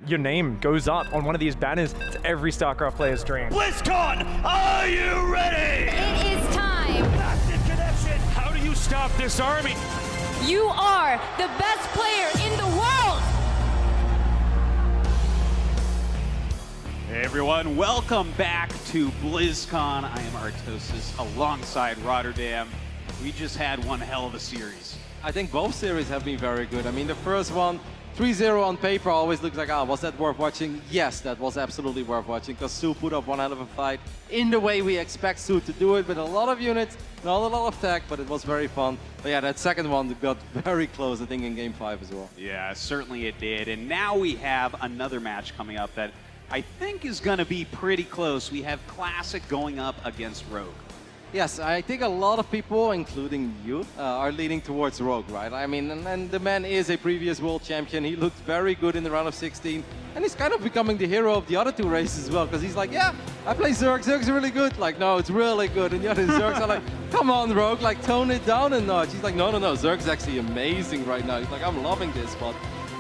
your name goes up on one of these banners to every StarCraft player's dream. BlizzCon, are you ready? It is time. Massive connection. How do you stop this army? You are the best player in the world. Hey everyone, welcome back to BlizzCon. I am Artosis alongside Rotterdam. We just had one hell of a series. I think both series have been very good. I mean, the first one, 3-0 on paper always looks like, was that worth watching? Yes, that was absolutely worth watching because Su put up one hell of a fight in the way we expect Su to do it with a lot of units, not a lot of tech, but it was very fun. But yeah, that second one got very close, I think, in Game 5 as well. Yeah, certainly it did. And now we have another match coming up that I think is going to be pretty close. We have Classic going up against Rogue. Yes, I think a lot of people, including you, are leaning towards Rogue, right? I mean, and the man is a previous world champion. He looked very good in the round of 16, and he's kind of becoming the hero of the other two races as well, because he's like, yeah, I play Zerg, Zerg's really good. Like, no, it's really good. And the other Zergs are like, come on, Rogue, like, tone it down a notch. He's like, no, Zerg's actually amazing right now. He's like, I'm loving this, but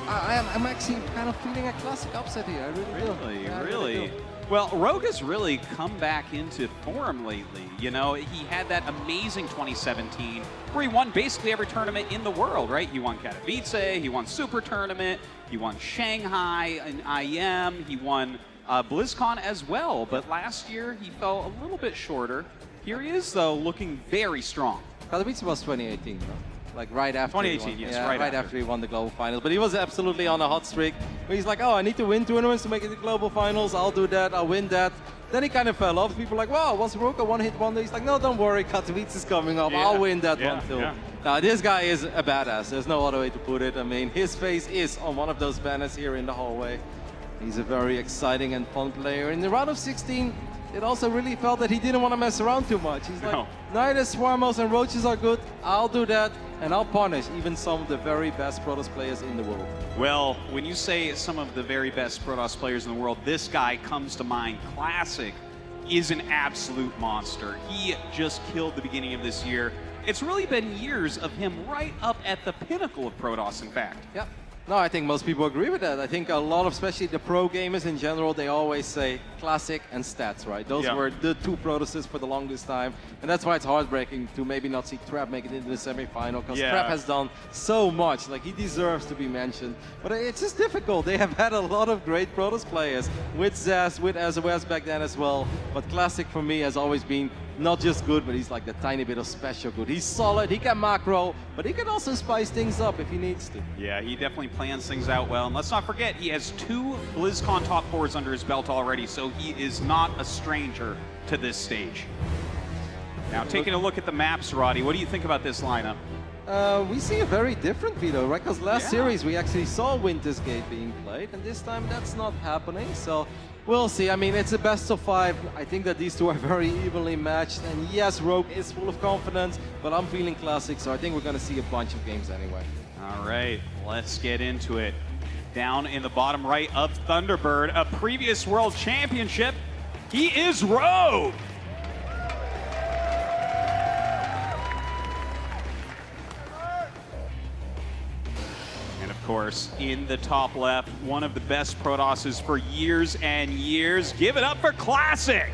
I'm actually kind of feeling a classic upset here. I really do. Yeah, Really? Well, Rogue has really come back into form lately. You know, he had that amazing 2017 where he won basically every tournament in the world, right? He won Katowice, he won Super Tournament, he won Shanghai and IEM, he won BlizzCon as well. But last year he fell a little bit shorter. Here he is, though, looking very strong. Katowice was 2018, no? Like right after 2018, yes, yeah, right after he won the global finals. But he was absolutely on a hot streak. Where he's like, oh, I need to win tournaments to make it to global finals. I'll do that. I'll win that. Then he kind of fell off. People were like, wow, was Rogue a one-hit wonder? He's like, no, don't worry. Katowice is coming up. Yeah. I'll win that one too. Yeah. Now, this guy is a badass. There's no other way to put it. I mean, his face is on one of those banners here in the hallway. He's a very exciting and fun player. In the round of 16, it also really felt that he didn't want to mess around too much. He's like, neither Swarmos and Roaches are good. I'll do that, and I'll punish even some of the very best Protoss players in the world. Well, when you say some of the very best Protoss players in the world, this guy comes to mind. Classic is an absolute monster. He just killed the beginning of this year. It's really been years of him right up at the pinnacle of Protoss, in fact. Yep. No, I think most people agree with that. I think a lot of, especially the pro gamers in general, they always say Classic and Stats, right? Those were the two Protosses for the longest time. And that's why it's heartbreaking to maybe not see Trap make it into the semifinal, because Trap has done so much. Like, he deserves to be mentioned. But it's just difficult. They have had a lot of great Protoss players, with Zaz, with SOS back then as well. But Classic for me has always been not just good, but he's like the tiny bit of special good. He's solid, he can macro, but he can also spice things up if he needs to. Yeah, he definitely plans things out well. And let's not forget, he has 2 BlizzCon top 4s under his belt already, so he is not a stranger to this stage. Now, taking a look at the maps, Roddy, what do you think about this lineup? We see a very different Vito, right? Because last series we actually saw Winter's Gate being played, and this time that's not happening. So we'll see. I mean, it's a best of 5. I think that these two are very evenly matched. And yes, Rogue is full of confidence, but I'm feeling Classic, so I think we're going to see a bunch of games anyway. All right, let's get into it. Down in the bottom right of Thunderbird, a previous world championship, he is Rogue. Of course, in the top left, one of the best Protosses for years and years. Give it up for Classic!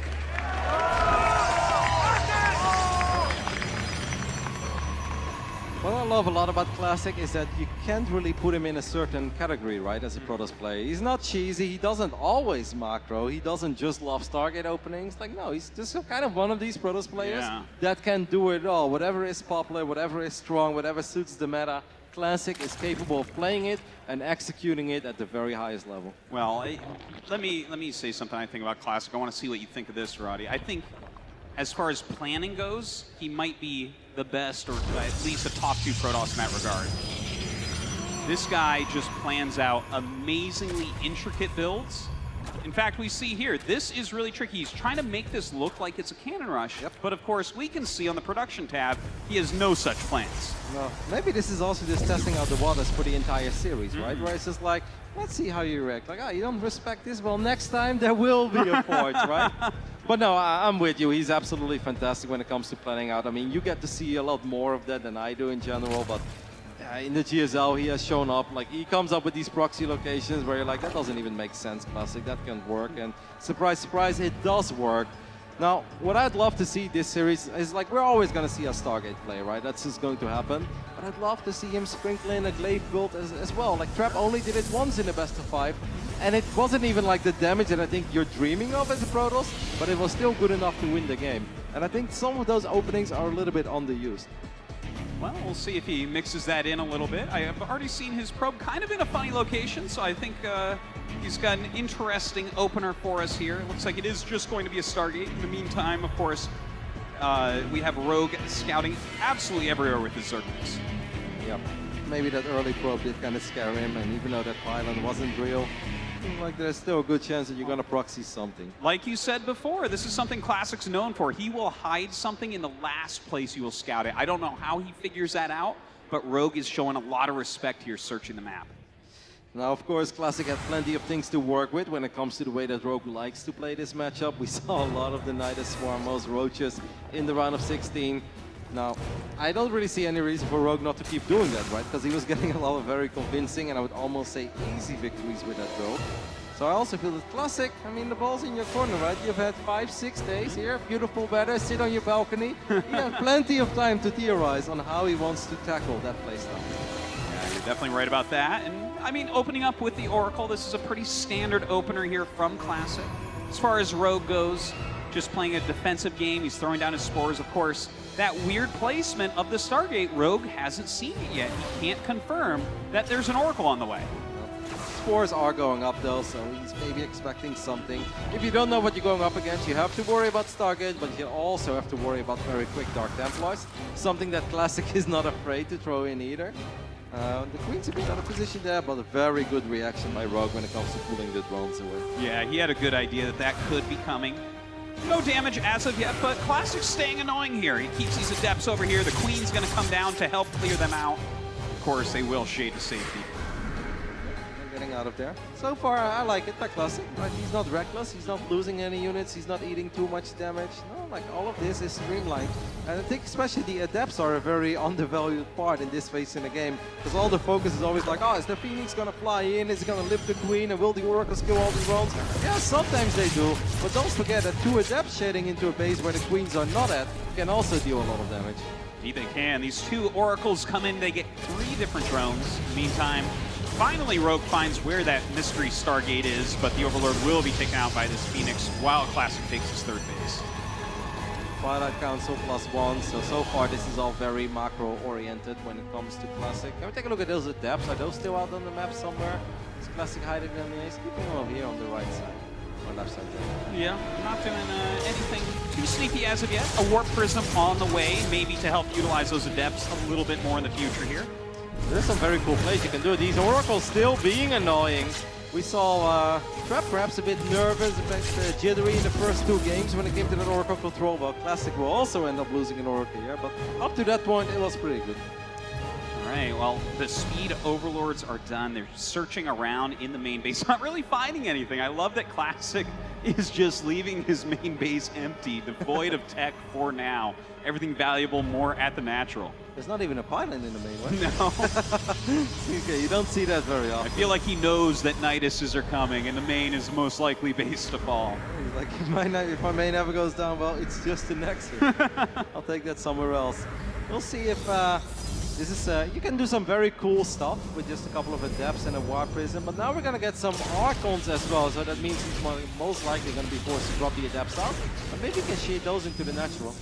What I love a lot about Classic is that you can't really put him in a certain category, right, as a Protoss player. He's not cheesy, he doesn't always macro, he doesn't just love Stargate openings. Like, no, he's just kind of one of these Protoss players that can do it all. Whatever is popular, whatever is strong, whatever suits the meta, Classic is capable of playing it and executing it at the very highest level. Well, let me say something I think about Classic. I want to see what you think of this, Roddy. I think as far as planning goes, he might be the best, or at least a top 2 Protoss in that regard. This guy just plans out amazingly intricate builds. In fact, we see here, this is really tricky. He's trying to make this look like it's a cannon rush, but of course, we can see on the production tab, he has no such plans. No, maybe this is also just testing out the waters for the entire series, right? Where it's just like, let's see how you react. Like, oh, you don't respect this? Well, next time there will be a forge, right? But no, I'm with you. He's absolutely fantastic when it comes to planning out. I mean, you get to see a lot more of that than I do in general, but in the GSL, he has shown up. Like, he comes up with these proxy locations where you're like, that doesn't even make sense, Classic. That can't work. And surprise, surprise, it does work. Now, what I'd love to see this series is, like, we're always going to see a Stargate play, right? That's just going to happen. But I'd love to see him sprinkle in a glaive build as well. Like, Trap only did it once in the best of 5. And it wasn't even like the damage that I think you're dreaming of as a Protoss, but it was still good enough to win the game. And I think some of those openings are a little bit underused. Well, we'll see if he mixes that in a little bit. I have already seen his probe kind of in a funny location, so I think he's got an interesting opener for us here. It looks like it is just going to be a Stargate. In the meantime, of course, we have Rogue scouting absolutely everywhere with his Zerglings. Yep. Maybe that early probe did kind of scare him, and even though that pylon wasn't real, like there's still a good chance that you're going to proxy something. Like you said before, this is something Classic's known for. He will hide something in the last place you will scout it. I don't know how he figures that out, but Rogue is showing a lot of respect here searching the map. Now, of course, Classic had plenty of things to work with when it comes to the way that Rogue likes to play this matchup. We saw a lot of the Nidus Swarmos, Roaches in the round of 16. Now, I don't really see any reason for Rogue not to keep doing that, right? Because he was getting a lot of very convincing, and I would almost say easy victories with that build. So I also feel that Classic, I mean, the ball's in your corner, right? You've had 5-6 days here, beautiful weather, sit on your balcony. You have plenty of time to theorize on how he wants to tackle that playstyle. Yeah, you're definitely right about that. And I mean, opening up with the Oracle, this is a pretty standard opener here from Classic. As far as Rogue goes, just playing a defensive game, he's throwing down his spores, of course. That weird placement of the Stargate, Rogue hasn't seen it yet. He can't confirm that there's an Oracle on the way. Spores are going up though, so he's maybe expecting something. If you don't know what you're going up against, you have to worry about Stargate, but you also have to worry about very quick Dark Templars. Something that Classic is not afraid to throw in either. The Queen's a bit out of position there, but a very good reaction by Rogue when it comes to pulling the drones away. Yeah, he had a good idea that that could be coming. No damage as of yet, but Classic's staying annoying here. He keeps these Adepts over here. The Queen's going to come down to help clear them out. Of course, they will shade to safety. They're getting out of there. So far, I like it by Classic. Right? He's not reckless. He's not losing any units. He's not eating too much damage. No, like all of this is streamlined. And I think especially the Adepts are a very undervalued part in this phase in the game. Because all the focus is always like, oh, is the Phoenix going to fly in? Is it going to lift the Queen? And will the Oracles kill all the drones? Yeah, sometimes they do. But don't forget that 2 Adepts shading into a base where the Queens are not at can also deal a lot of damage. Indeed they can. These 2 Oracles come in. They get 3 different drones. Meantime, finally Rogue finds where that mystery Stargate is, but the Overlord will be taken out by this Phoenix while Classic takes his 3rd base. Twilight Council +1, so far this is all very macro-oriented when it comes to Classic. Can we take a look at those Adepts? Are those still out on the map somewhere? Is Classic hiding them? He's keeping them over here on the right side. Or left side there. Yeah, not doing anything too sneaky as of yet. A Warp Prism on the way, maybe to help utilize those Adepts a little bit more in the future here. There's some very cool plays you can do. These Oracles still being annoying. We saw Trap perhaps a bit nervous, a bit jittery in the first 2 games when it came to that Oracle control. Well, Classic will also end up losing an Oracle here, but up to that point it was pretty good. All right, well, the speed Overlords are done. They're searching around in the main base, not really finding anything. I love that Classic is just leaving his main base empty, devoid of tech for now. Everything valuable more at the natural. There's not even a pylon in the main one. No. Okay, you don't see that very often. I feel like he knows that Niduses are coming, and the main is most likely base to fall. He's like, if my main ever goes down, well, it's just the Nexus. I'll take that somewhere else. We'll see if this is... you can do some very cool stuff with just a couple of Adepts and a Warp Prism, but now we're going to get some Archons as well, so that means he's most likely going to be forced to drop the Adepts out. But maybe you can shade those into the natural.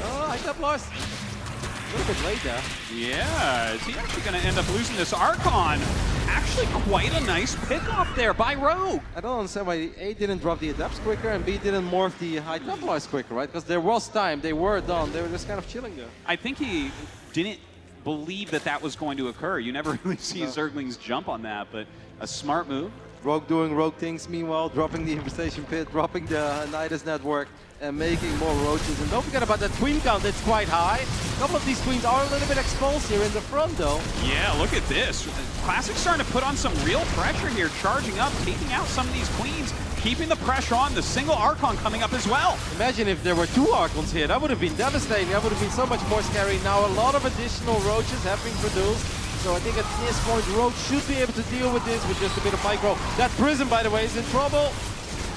Oh, I got lost. A little bit late there. Yeah, is he actually going to end up losing this Archon? Actually quite a nice pick-off there by Rogue. I don't understand why A didn't drop the Adepts quicker and B didn't morph the High Templars quicker, right? Because there was time, they were done, they were just kind of chilling there. I think he didn't believe that that was going to occur. You never really see Zerglings jump on that, but A smart move. Rogue doing rogue things, meanwhile, dropping the infestation pit, dropping the Nidus network, and making more roaches. And don't forget about that queen count, it's quite high. A couple of these queens are a little bit exposed here in the front, though. Yeah, look at this. Classic's starting to put on some real pressure here, charging up, taking out some of these queens, keeping the pressure on. The single Archon coming up as well. Imagine if there were 2 Archons here. That would have been devastating. That would have been so much more scary. Now a lot of additional roaches have been produced. So I think at this point, Rogue should be able to deal with this with just a bit of micro. That Prism, by the way, is in trouble.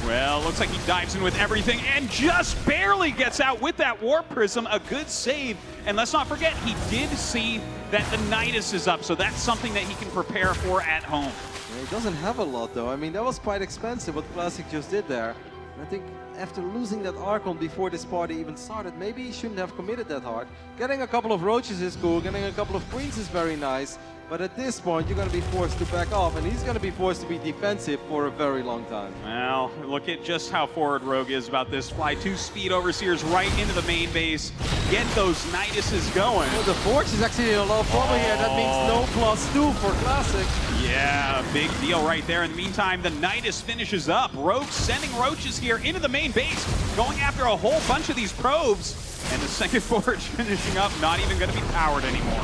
Well, looks like he dives in with everything and just barely gets out with that Warp Prism. A good save. And let's not forget, he did see that the Nidus is up, so that's something that he can prepare for at home. Yeah, he doesn't have a lot, though. I mean, that was quite expensive what Classic just did there. And I think after losing that Archon before this party even started, maybe he shouldn't have committed that hard. Getting a couple of roaches is cool, getting a couple of queens is very nice, but at this point you're going to be forced to back off, and he's going to be forced to be defensive for a very long time. Well, look at just how forward Rogue is about this. Fly 2 speed overseers right into the main base, get those Niduses going. Well, the Forge is actually a lot of trouble here. That means no +2 for Classic. Yeah, big deal right there. In the meantime, the Nidus finishes up. Rogue sending roaches here into the main base, going after a whole bunch of these probes. And the second Forge finishing up, not even going to be powered anymore.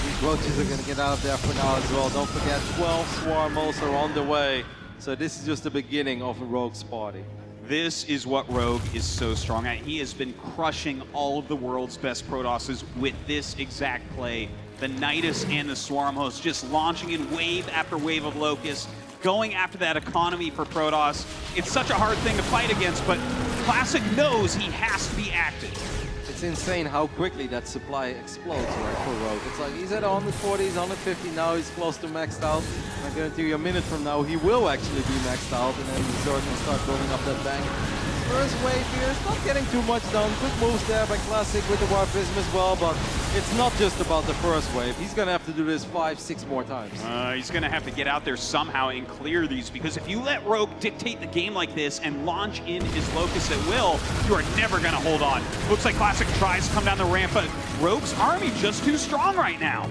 These roaches are going to get out of there for now as well. Don't forget, 12 Swarmos are on the way. So this is just the beginning of a Rogue's party. This is what Rogue is so strong at. He has been crushing all of the world's best Protosses with this exact play. The Nidus and the Swarm host just launching in wave after wave of Locusts, going after that economy for Protoss. It's such a hard thing to fight against, but Classic knows he has to be active. It's insane how quickly that supply explodes, right, for Rogue. It's like he's at 140, he's 150 now, he's close to maxed out. I guarantee you a minute from now he will actually be maxed out, and then Zord will start building up that bank. First wave here is not getting too much done. Good moves there by Classic with the Warp Prism as well, but it's not just about the first wave. He's going to have to do this 5-6 more times. He's going to have to get out there somehow and clear these, because if you let Rogue dictate the game like this and launch in his Locust at will, you are never going to hold on. Looks like Classic tries to come down the ramp, but Rogue's army just too strong right now.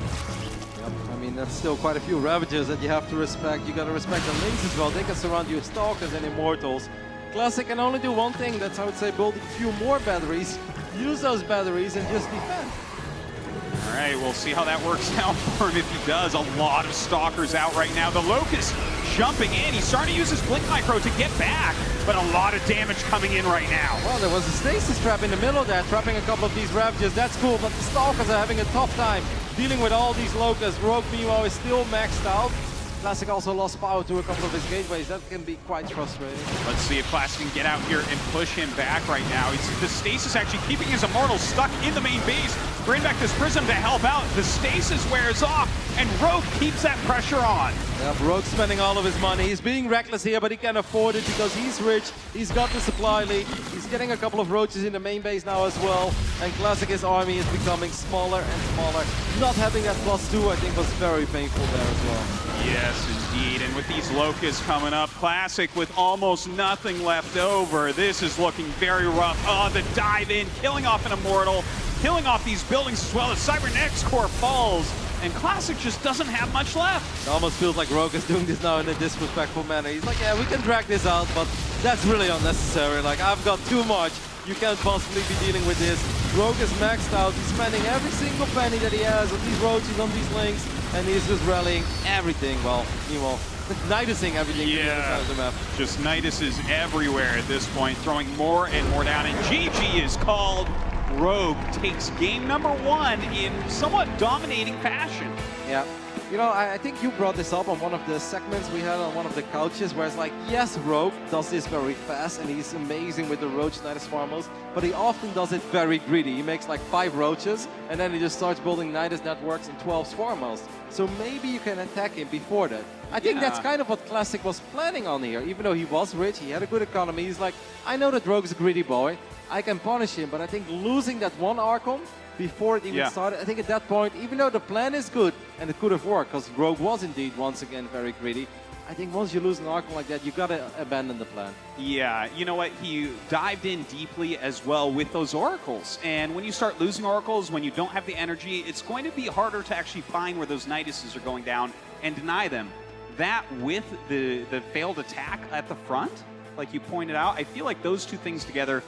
Yep. I mean, that's still quite a few Ravagers that you have to respect. You got to respect the Lynx as well. They can surround you with Stalkers and Immortals. Classic can only do one thing, that's I would say build a few more batteries, use those batteries and just defend. All right, we'll see how that works out for him if he does. A lot of Stalkers out right now. The Locust jumping in. He's starting to use his Blink Micro to get back, but a lot of damage coming in right now. Well, there was a Stasis Trap in the middle there, trapping a couple of these Ravagers. That's cool, but the Stalkers are having a tough time dealing with all these Locusts. Rogue, meanwhile, is still maxed out. Classic also lost power to a couple of his gateways. That can be quite frustrating. Let's see if Classic can get out here and push him back right now. The Stasis actually keeping his Immortal stuck in the main base. Bring back this Prism to help out. The Stasis wears off, and Rogue keeps that pressure on. Yeah, Rogue's spending all of his money. He's being reckless here, but he can afford it because he's rich. He's got the supply lead. He's getting a couple of roaches in the main base now as well. And Classic's army is becoming smaller and smaller. Not having that +2, I think, was very painful there as well. Yes, indeed. And with these Locusts coming up, Classic with almost nothing left over. This is looking very rough. Oh, the dive in, killing off an Immortal, killing off these buildings as well as Cybernetics Core falls. And Classic just doesn't have much left. It almost feels like Rogue is doing this now in a disrespectful manner. He's like, yeah, we can drag this out, but that's really unnecessary. Like, I've got too much. You can't possibly be dealing with this. Rogue is maxed out. He's spending every single penny that he has on these roaches, on these links, and he's just rallying everything. Well, Nidusing everything to the other side of the map. Just Niduses everywhere at this point, throwing more and more down. And GG is called. Rogue takes game number 1 in somewhat dominating fashion. Yeah. You know, I think you brought this up on one of the segments we had on one of the couches, where it's like, yes, Rogue does this very fast, and he's amazing with the Roach Nidus Swarmos, but he often does it very greedy. He makes like 5 Roaches, and then he just starts building Nidus networks and 12 Swarmos. So maybe you can attack him before that. I think that's kind of what Classic was planning on here. Even though he was rich, he had a good economy, he's like, I know that Rogue's a greedy boy, I can punish him, but I think losing that one Archon before it even started, I think at that point, even though the plan is good, and it could have worked, because Rogue was indeed, once again, very greedy, I think once you lose an Archon like that, you got to abandon the plan. Yeah, you know what? He dived in deeply as well with those Oracles. And when you start losing Oracles, when you don't have the energy, it's going to be harder to actually find where those Niduses are going down and deny them. that with the failed attack at the front, like you pointed out, I feel like those two things together,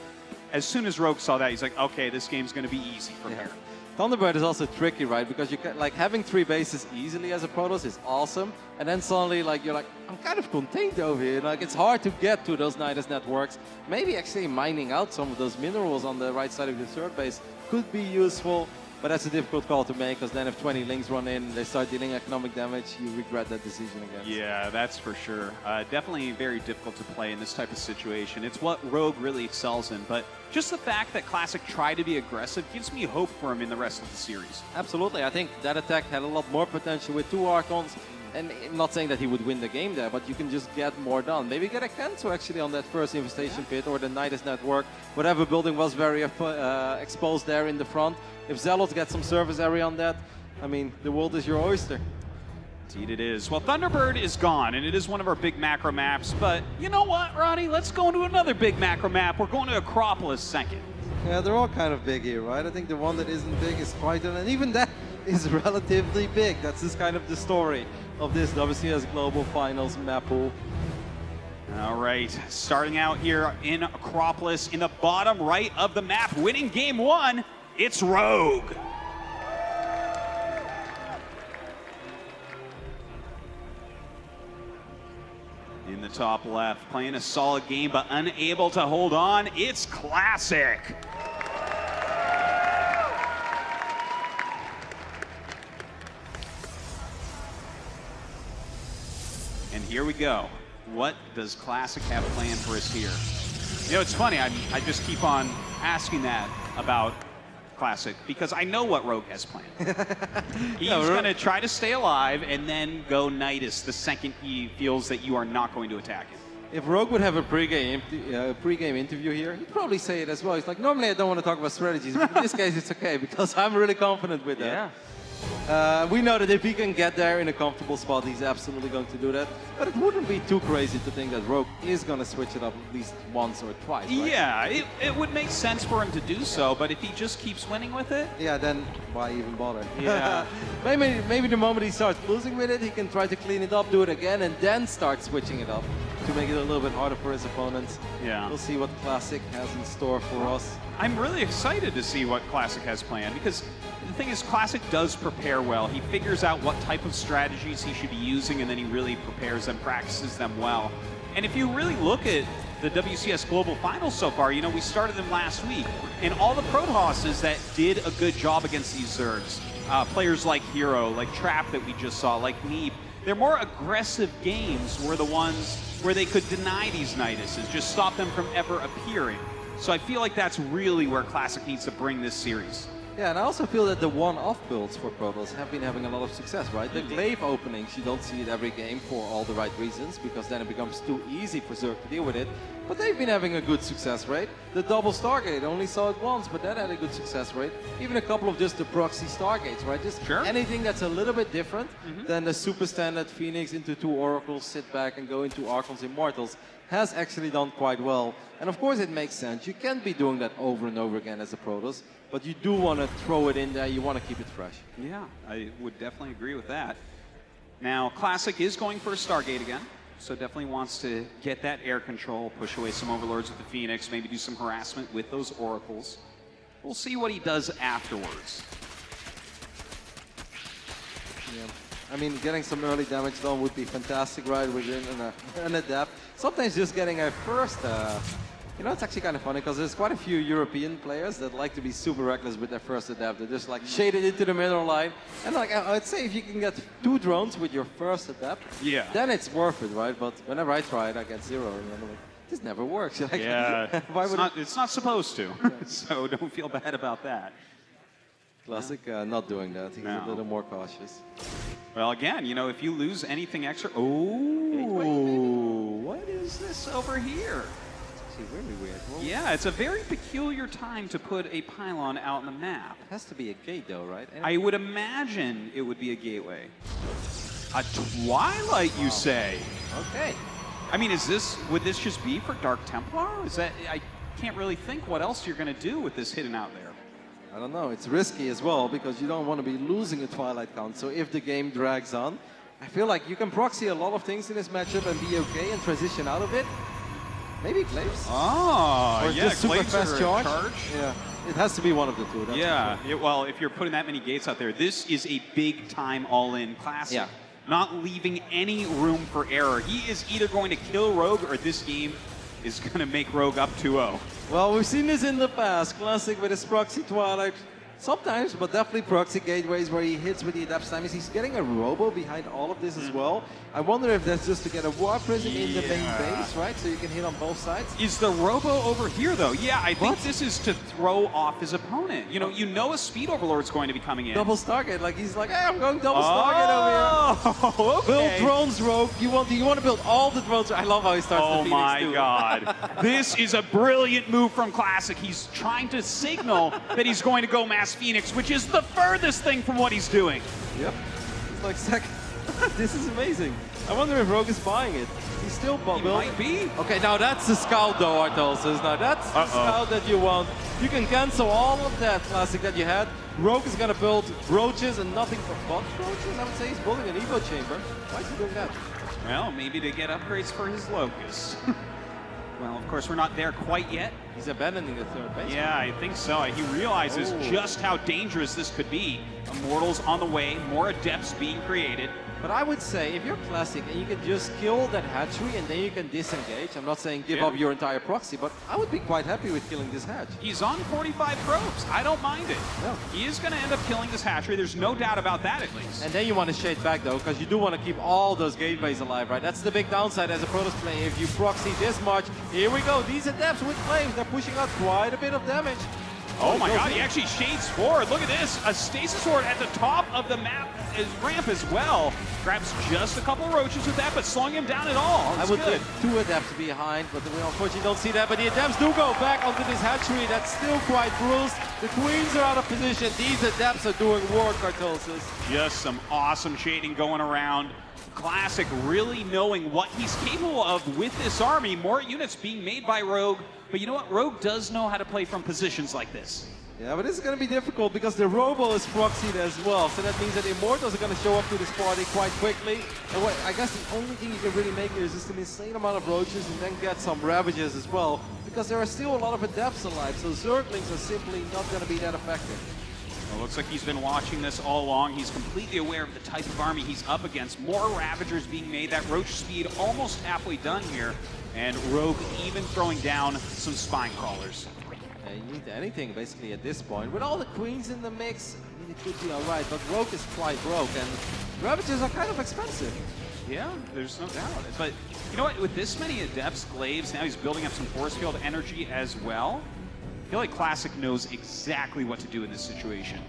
as soon as Rogue saw that, he's like, okay, this game's going to be easy from here. Thunderbird is also tricky, right? Because you can, like, having 3 bases easily as a Protoss is awesome, and then suddenly, like, you're like, I'm kind of contained over here. Like, it's hard to get to those Nidus networks. Maybe actually mining out some of those minerals on the right side of your third base could be useful, but that's a difficult call to make, because then if 20 Lings run in, they start dealing economic damage, you regret that decision again. Yeah, that's for sure. Definitely very difficult to play in this type of situation. It's what Rogue really excels in, but just the fact that Classic tried to be aggressive gives me hope for him in the rest of the series. Absolutely. I think that attack had a lot more potential with 2 Archons, and I'm not saying that he would win the game there, but you can just get more done. Maybe get a Kenzo actually on that first infestation pit or the Nidus network. Whatever building was very exposed there in the front. If Zealots get some service area on that, I mean, the world is your oyster. Indeed it is. Well, Thunderbird is gone, and it is one of our big macro maps, but you know what, Roddy? Let's go into another big macro map. We're going to Acropolis second. Yeah, they're all kind of big here, right? I think the one that isn't big is Triton, and even that is relatively big. That's just kind of the story of this WCS Global Finals map pool. All right, starting out here in Acropolis, in the bottom right of the map, winning game 1, it's Rogue. In the top left, playing a solid game but unable to hold on, it's Classic. And here we go. What does Classic have planned for us here? You know, it's funny, I just keep on asking that about Classic because I know what Rogue has planned. He's going to try to stay alive and then go Nidus the second he feels that you are not going to attack him. If Rogue would have a pre-game interview here, he'd probably say it as well. He's like, normally I don't want to talk about strategies, but in this case it's okay because I'm really confident with that. Yeah. We know that if he can get there in a comfortable spot, he's absolutely going to do that. But it wouldn't be too crazy to think that Rogue is going to switch it up at least once or twice, right? Yeah, it would make sense for him to do so, but if he just keeps winning with it... Yeah, then why even bother? Yeah. maybe the moment he starts losing with it, he can try to clean it up, do it again, and then start switching it up to make it a little bit harder for his opponents. Yeah. We'll see what Classic has in store for us. I'm really excited to see what Classic has planned because the thing is, Classic does prepare well. He figures out what type of strategies he should be using and then he really prepares them, practices them well. And if you really look at the WCS Global Finals so far, you know, we started them last week, and all the Protosses that did a good job against these Zergs, players like Hero, like Trap that we just saw, like Neep, their more aggressive games were the ones where they could deny these Niduses, just stop them from ever appearing. So I feel like that's really where Classic needs to bring this series. Yeah, and I also feel that the one-off builds for Protoss have been having a lot of success, right? The glaive openings, you don't see it every game for all the right reasons, because then it becomes too easy for Zerg to deal with it. But they've been having a good success rate. The double Stargate, only saw it once, but that had a good success rate. Even a couple of just the proxy Stargates, right? Just anything that's a little bit different than the super standard Phoenix into 2 Oracles, sit back and go into Archons Immortals has actually done quite well. And of course it makes sense. You can't be doing that over and over again as a Protoss, but you do want to throw it in there. You want to keep it fresh. Yeah, I would definitely agree with that. Now, Classic is going for a Stargate again, so definitely wants to get that air control, push away some Overlords with the Phoenix, maybe do some harassment with those Oracles. We'll see what he does afterwards. Yeah. I mean, getting some early damage done would be fantastic, right, within an adapt. Sometimes just getting a first, you know, it's actually kind of funny because there's quite a few European players that like to be super reckless with their first adapt. They just like shade it into the middle line. And like, I'd say if you can get 2 drones with your first adapt, then it's worth it, right? But whenever I try it, I get 0. And I'm like, this never works. Like, yeah, it's not supposed to, so don't feel bad about that. Classic not doing that. He's a little more cautious. Well, again, you know, if you lose anything extra... Oh, what is this over here? It's actually really weird. Well, yeah, it's a very peculiar time to put a pylon out on the map. It has to be a gate, though, right? I would imagine it would be a gateway. A Twilight, you say? Okay. I mean, would this just be for Dark Templar? Is that... I can't really think what else you're going to do with this hidden out there. I don't know. It's risky as well because you don't want to be losing a Twilight count. So if the game drags on, I feel like you can proxy a lot of things in this matchup and be okay and transition out of it. Maybe Glaives. Oh, Or yeah, just super Glaives fast or a charge. Yeah, it has to be one of the two. That's Yeah, for sure. well, if you're putting that many gates out there, this is a big-time all-in classic. Yeah. Not leaving any room for error. He is either going to kill Rogue or this game is going to make Rogue up 2-0. Well, we've seen this in the past. Classic with his proxy Twilight. Sometimes, but definitely proxy gateways where he hits with the adapts time. He's getting a robo behind all of this as well. I wonder if that's just to get a War Prism in the main base, right? So you can hit on both sides. Is the robo over here, though? Yeah, I think this is to throw off his opponent. You know a Speed Overlord's going to be coming in. Double Stargate, like he's like, hey, I'm going double Stargate over here. Oh, okay. Build drones, Rogue. You want to build all the drones. I love how he starts the Oh Phoenix my too. God. This is a brilliant move from Classic. He's trying to signal that he's going to go Mass Phoenix, which is the furthest thing from what he's doing. Yep. It's like second. This is amazing. I wonder if Rogue is buying it. He's still He building. might be. Okay, now that's the scout though, Artolsis. Now that's the scout that you want. You can cancel all of that Classic that you had. Rogue is gonna build roaches and nothing but roaches. I would say he's building an Evo chamber. Why is he doing that? Well, maybe to get upgrades for his Locust. Well, of course, we're not there quite yet. He's abandoning the third base. Yeah, I think so. He realizes just how dangerous this could be. Immortals on the way, more adepts being created. But I would say if you're Classic and you can just kill that hatchery and then you can disengage, I'm not saying give up your entire proxy, but I would be quite happy with killing this hatch. He's on 45 probes. I don't mind it. No. He is going to end up killing this hatchery. There's no doubt about that, at least. And then you want to shade back though, because you do want to keep all those gateways alive, right? That's the big downside as a Protoss player. If you proxy this much, here we go. These adepts with flames, they're pushing out quite a bit of damage. Oh my God, he actually shades forward. Look at this. A stasis ward at the top of the map is ramp as well. Grabs just a couple roaches with that, but slowing him down at all. I would think two adepts behind, but we unfortunately don't see that. But the adepts do go back onto this hatchery. That's still quite bruised. The queens are out of position. These adepts are doing work, Artolsis. Just some awesome shading going around. Classic really knowing what he's capable of with this army. More units being made by Rogue. But you know what? Rogue does know how to play from positions like this. Yeah, but this is going to be difficult because the Robo is proxied as well. So that means that Immortals are going to show up to this party quite quickly. And what, I guess the only thing you can really make here is just an insane amount of roaches and then get some Ravages as well. Because there are still a lot of Adepts alive, so Zerglings are simply not going to be that effective. Well, looks like he's been watching this all along. He's completely aware of the type of army he's up against. More Ravagers being made. That Roach speed almost halfway done here. And Rogue even throwing down some Spine Crawlers. Yeah, you need anything basically at this point. With all the queens in the mix, I mean, it could be alright, but Rogue is quite broke, and Ravages are kind of expensive. Yeah, there's no doubt. But you know what? With this many Adepts, Glaives, now he's building up some Force Field energy as well. I feel like Classic knows exactly what to do in this situation.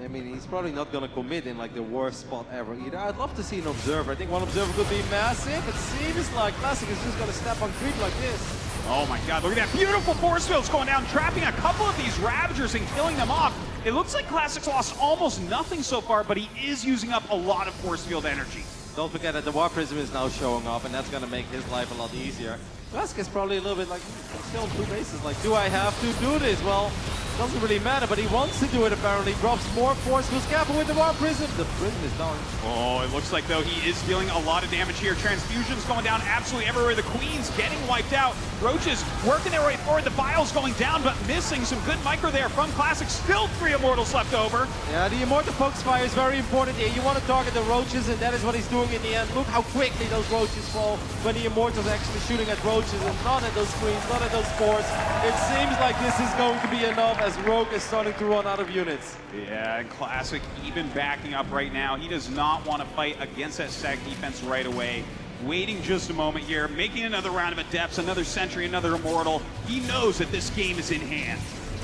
I mean, he's probably not going to commit in like the worst spot ever either. I'd love to see an Observer. I think one Observer could be massive. It seems like Classic is just going to step on creep like this. Oh my God, look at that beautiful force fields going down, trapping a couple of these Ravagers and killing them off. It looks like Classic's lost almost nothing so far, but he is using up a lot of force field energy. Don't forget that the War Prism is now showing up, and that's going to make his life a lot easier. Classic is probably a little bit like, I'm still on two bases. Like, do I have to do this? Well, doesn't really matter, but he wants to do it apparently. Drops more force fields. Careful with the War Prism. The Prism is down. Oh, it looks like, though, he is dealing a lot of damage here. Transfusions going down absolutely everywhere. The Queen's getting wiped out. Roaches working their way forward. The Vial's going down, but missing some good micro there from Classic. Still 3 Immortals left over. Yeah, the Immortal Focus Fire is very important here. You want to target the Roaches, and that is what he's doing in the end. Look how quickly those Roaches fall when the Immortals are actually shooting at Roaches and not at those Queens, not at those Spores. It seems like this is going to be enough as Rogue is starting to run out of units. Yeah, and Classic even backing up right now. He does not want to fight against that stack defense right away. Waiting just a moment here, making another round of Adepts, another Sentry, another Immortal. He knows that this game is in hand.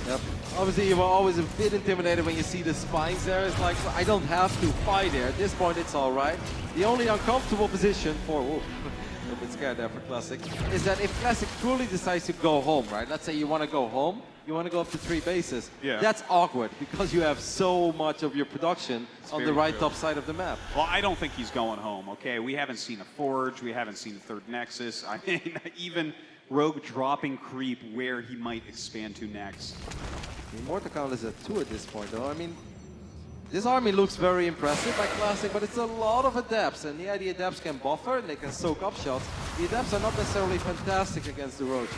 Yep. Obviously, you were always a bit intimidated when you see the spines there. It's like, I don't have to fight there. At this point, it's all right. The only uncomfortable position for... Ooh, a bit scared there for Classic, is that if Classic truly decides to go home, right? Let's say you want to go home, you want to go up to 3 bases. Yeah. That's awkward because you have so much of your production on the right top side of the map. Well, I don't think he's going home, okay? We haven't seen a Forge, we haven't seen the third Nexus. I mean, even Rogue dropping creep where he might expand to next. The Immortal count is at 2 at this point, though. I mean, This army looks very impressive by Classic, but it's a lot of adepts, and yeah, the adepts can buffer and they can soak up shots. The adepts are not necessarily fantastic against the roaches.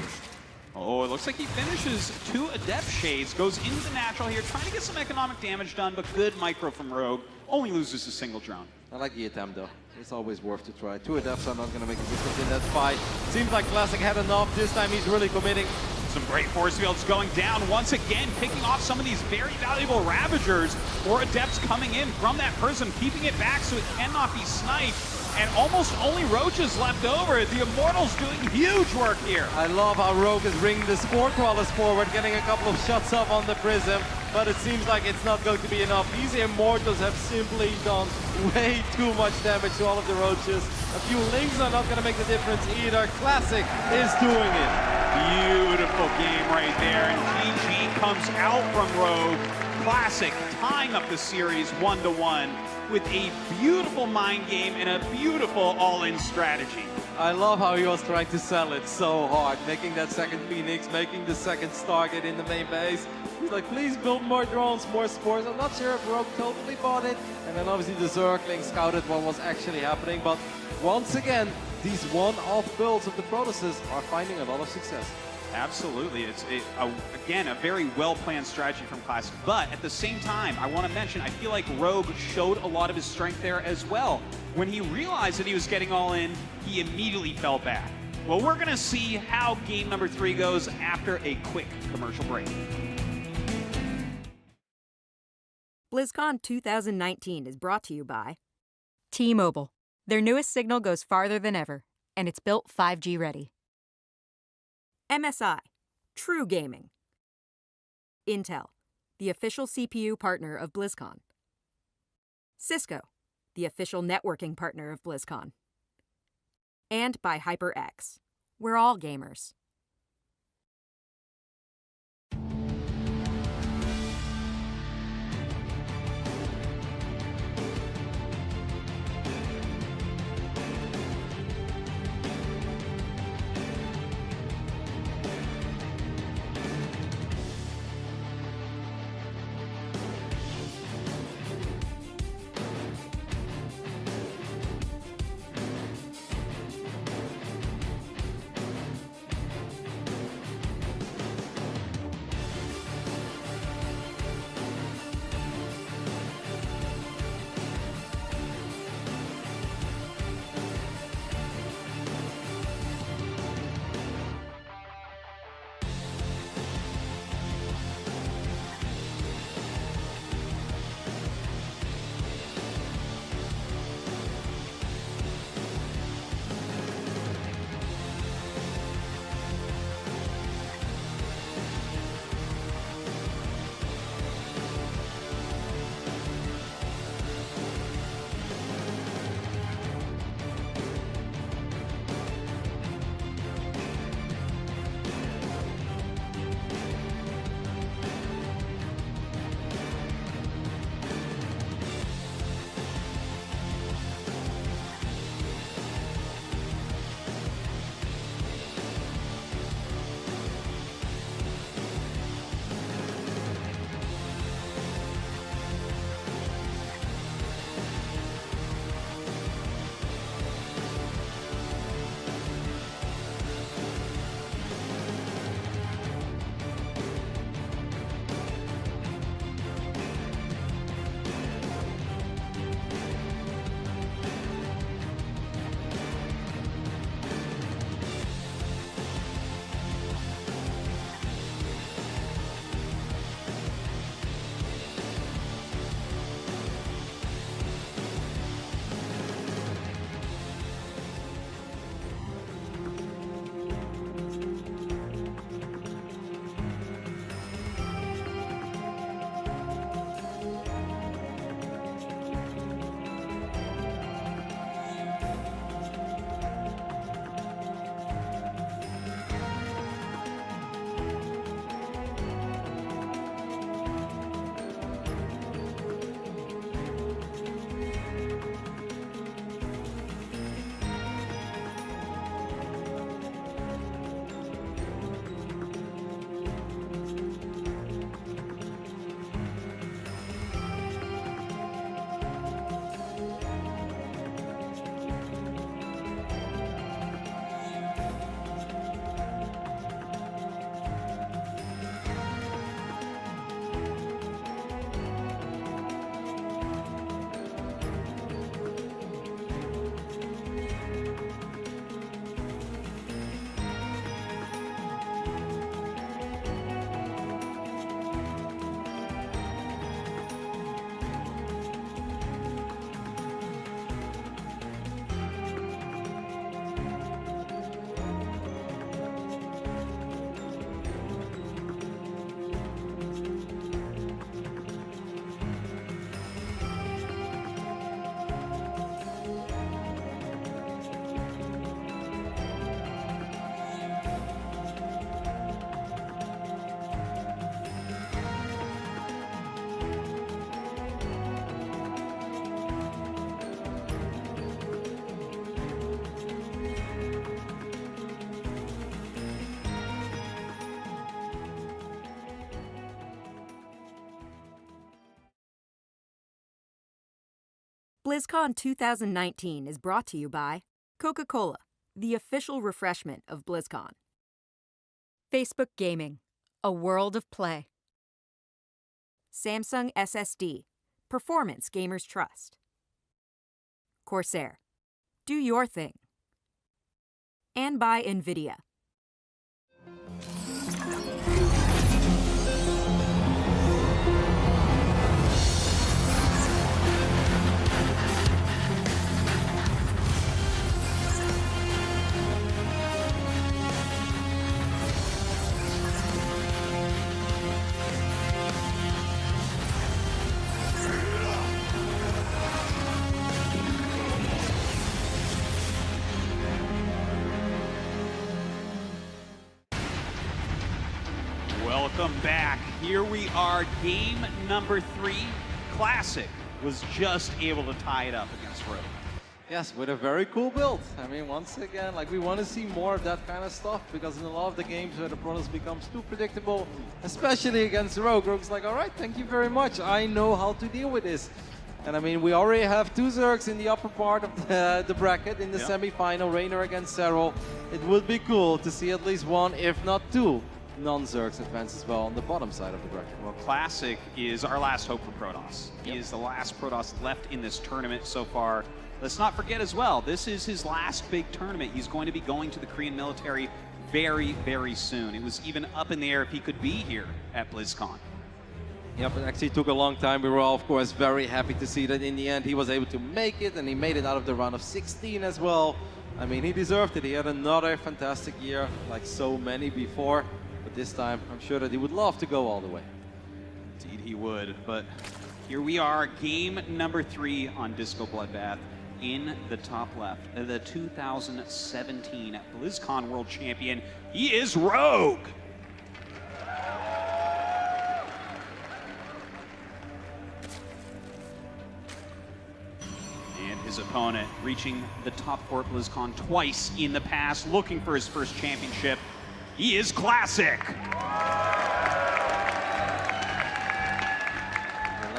Oh, it looks like he finishes 2 adept shades, goes into the natural here, trying to get some economic damage done, but good micro from Rogue. Only loses a single drone. I like the attempt though. It's always worth to try. 2 adepts are not going to make a difference in that fight. Seems like Classic had enough. This time he's really committing. Some great force fields going down once again, picking off some of these very valuable Ravagers or Adepts coming in from that prism, keeping it back so it cannot be sniped. And almost only Roaches left over. The Immortals doing huge work here. I love how Rogue is bringing the Spore Crawlers forward, getting a couple of shots up on the prism, but it seems like it's not going to be enough. These Immortals have simply done way too much damage to all of the Roaches. A few Lings are not going to make the difference either. Classic is doing it. Beautiful game right there, and GG comes out from Rogue. Classic tying up the series 1-1 with a beautiful mind game and a beautiful all-in strategy. I love how he was trying to sell it so hard, making that second Phoenix, making the second Stargate in the main base. He's like, please build more drones, more spores. I'm not sure if Rogue totally bought it. And then obviously the Zergling scouted what was actually happening. But once again, these one-off builds of the Protosses are finding a lot of success. Absolutely. It's, again, a very well-planned strategy from Classic. But at the same time, I want to mention, I feel like Rogue showed a lot of his strength there as well. When he realized that he was getting all in, he immediately fell back. Well, we're going to see how game number 3 goes after a quick commercial break. BlizzCon 2019 is brought to you by T-Mobile. Their newest signal goes farther than ever, and it's built 5G ready. MSI, True Gaming. Intel, the official CPU partner of BlizzCon. Cisco, the official networking partner of BlizzCon. And by HyperX. We're all gamers. BlizzCon 2019 is brought to you by Coca-Cola, the official refreshment of BlizzCon. Facebook Gaming, a world of play. Samsung SSD, performance gamers trust. Corsair, do your thing. And by NVIDIA. Welcome back. Here we are, game number 3. Classic was just able to tie it up against Rogue. Yes, with a very cool build. I mean, once again, like we want to see more of that kind of stuff because in a lot of the games where the Protoss becomes too predictable, especially against Rogue, Rogue's like, all right, thank you very much. I know how to deal with this. And I mean, we already have 2 Zergs in the upper part of the bracket in the semi-final, Raynor against Serral. It would be cool to see at least 1, if not 2, non-Zergs advance as well on the bottom side of the bracket. Well, Classic is our last hope for Protoss. He is the last Protoss left in this tournament so far. Let's not forget as well, this is his last big tournament. He's going to be going to the Korean military very, very soon. It was even up in the air if he could be here at BlizzCon. Yep, it actually took a long time. We were all, of course, very happy to see that in the end he was able to make it, and he made it out of the round of 16 as well. I mean, he deserved it. He had another fantastic year, like so many before. But this time, I'm sure that he would love to go all the way. Indeed he would, but here we are, game number 3 on Disco Bloodbath. In the top left, the 2017 BlizzCon World Champion, he is Rogue! And his opponent reaching the top 4 at BlizzCon twice in the past, looking for his first championship. He is Classic! The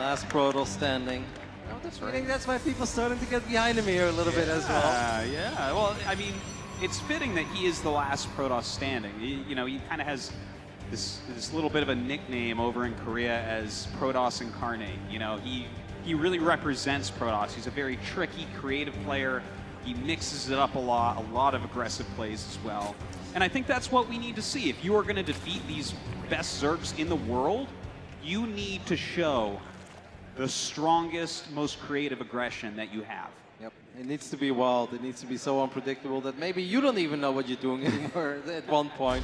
last Protoss standing. Oh, that's right. I think that's why people starting to get behind him here a little bit as well. Yeah, well, I mean, it's fitting that he is the last Protoss standing. You know, he kind of has this little bit of a nickname over in Korea as Protoss Incarnate. You know, he really represents Protoss. He's a very tricky, creative player. He mixes it up a lot of aggressive plays as well. And I think that's what we need to see. If you are going to defeat these best Zergs in the world, you need to show the strongest, most creative aggression that you have. Yep, it needs to be wild. It needs to be so unpredictable that maybe you don't even know what you're doing anymore at one point.